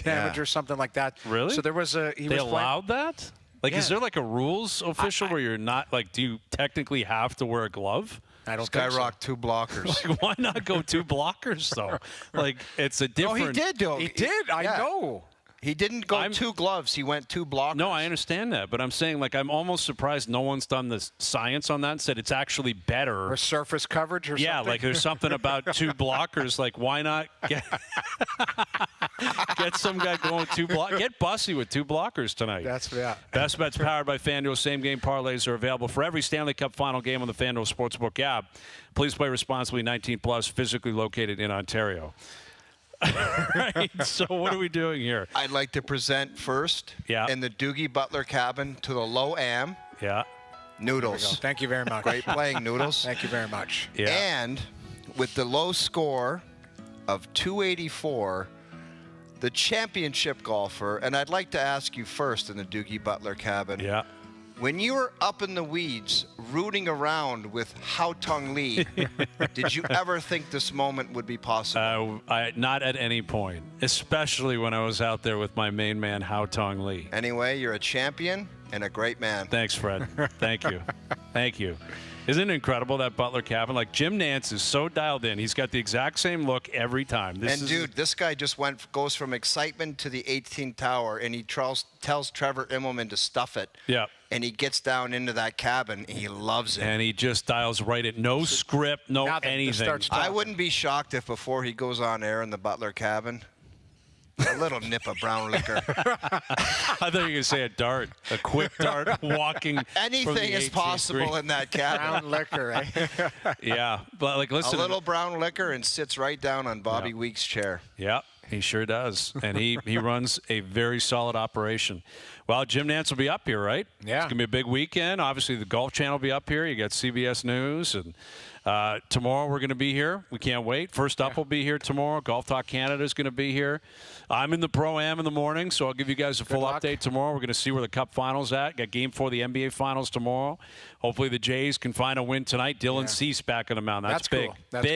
damage or something like that. Really? So there was They allowed that? Is there a rules official where you're not, do you technically have to wear a glove? I don't think so. Skyrock 2 blockers. Why not go 2 blockers, though? It's a different. Oh, he did, though. He did. I know. He didn't go 2 gloves. He went 2 blockers. No, I understand that. But I'm saying, I'm almost surprised no one's done the science on that and said it's actually better. Or surface coverage or something? Yeah, there's something about 2 blockers. Why not get some guy going 2 blockers? Get Bussy with 2 blockers tonight. Best Bets powered by FanDuel. Same-game parlays are available for every Stanley Cup final game on the FanDuel Sportsbook app. Please play responsibly, 18+, physically located in Ontario. Right. So what are we doing here? I'd like to present first in the Doogie Butler cabin to the low am. Yeah. Noodles. Thank you very much. Great playing, Noodles. Thank you very much. Yeah. And with the low score of 284, the championship golfer, and I'd like to ask you first in the Doogie Butler cabin. Yeah. When you were up in the weeds rooting around with Hao Tung Lee, did you ever think this moment would be possible? Not at any point, especially when I was out there with my main man, Hao Tung Lee. Anyway, you're a champion and a great man. Thanks, Fred. Thank you. Thank you. Isn't it incredible, that Butler cabin? Jim Nance is so dialed in. He's got the exact same look every time. This guy just goes from excitement to the 18th tower, and he tells Trevor Immelman to stuff it. Yeah. And he gets down into that cabin, and he loves it. And he just dials right in. No script, no anything. I wouldn't be shocked if before he goes on air in the Butler cabin, a little nip of brown liquor. I thought you were going to say a dart, a quick dart walking. Anything is possible in that cabin. Brown liquor, eh? Yeah. But, listen. A little brown liquor and sits right down on Bobby Weeks' chair. Yeah, he sure does. And he runs a very solid operation. Well, Jim Nance will be up here, right? Yeah. It's going to be a big weekend. Obviously, the Golf Channel will be up here. You got CBS News. And tomorrow we're going to be here. We can't wait. First Up will be here tomorrow. Golf Talk Canada is going to be here. I'm in the Pro-Am in the morning, so I'll give you guys a full update tomorrow. We're going to see where the Cup Finals at. Got Game 4 of the NBA Finals tomorrow. Hopefully the Jays can find a win tonight. Dylan Cease back on the mound. That's big. Cool. That's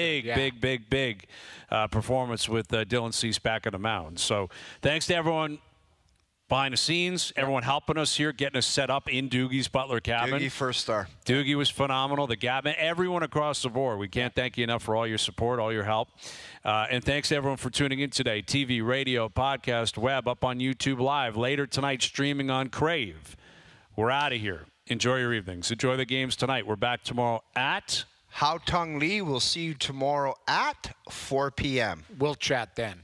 big performance with Dylan Cease back on the mound. So thanks to everyone behind the scenes, everyone helping us here, getting us set up in Doogie's Butler cabin. Doogie first star. Doogie was phenomenal. The Gabman, everyone across the board. We can't thank you enough for all your support, all your help. And thanks to everyone for tuning in today. TV, radio, podcast, web, up on YouTube Live. Later tonight, streaming on Crave. We're out of here. Enjoy your evenings. Enjoy the games tonight. We're back tomorrow at... Hao Tung Lee will see you tomorrow at 4 p.m. We'll chat then.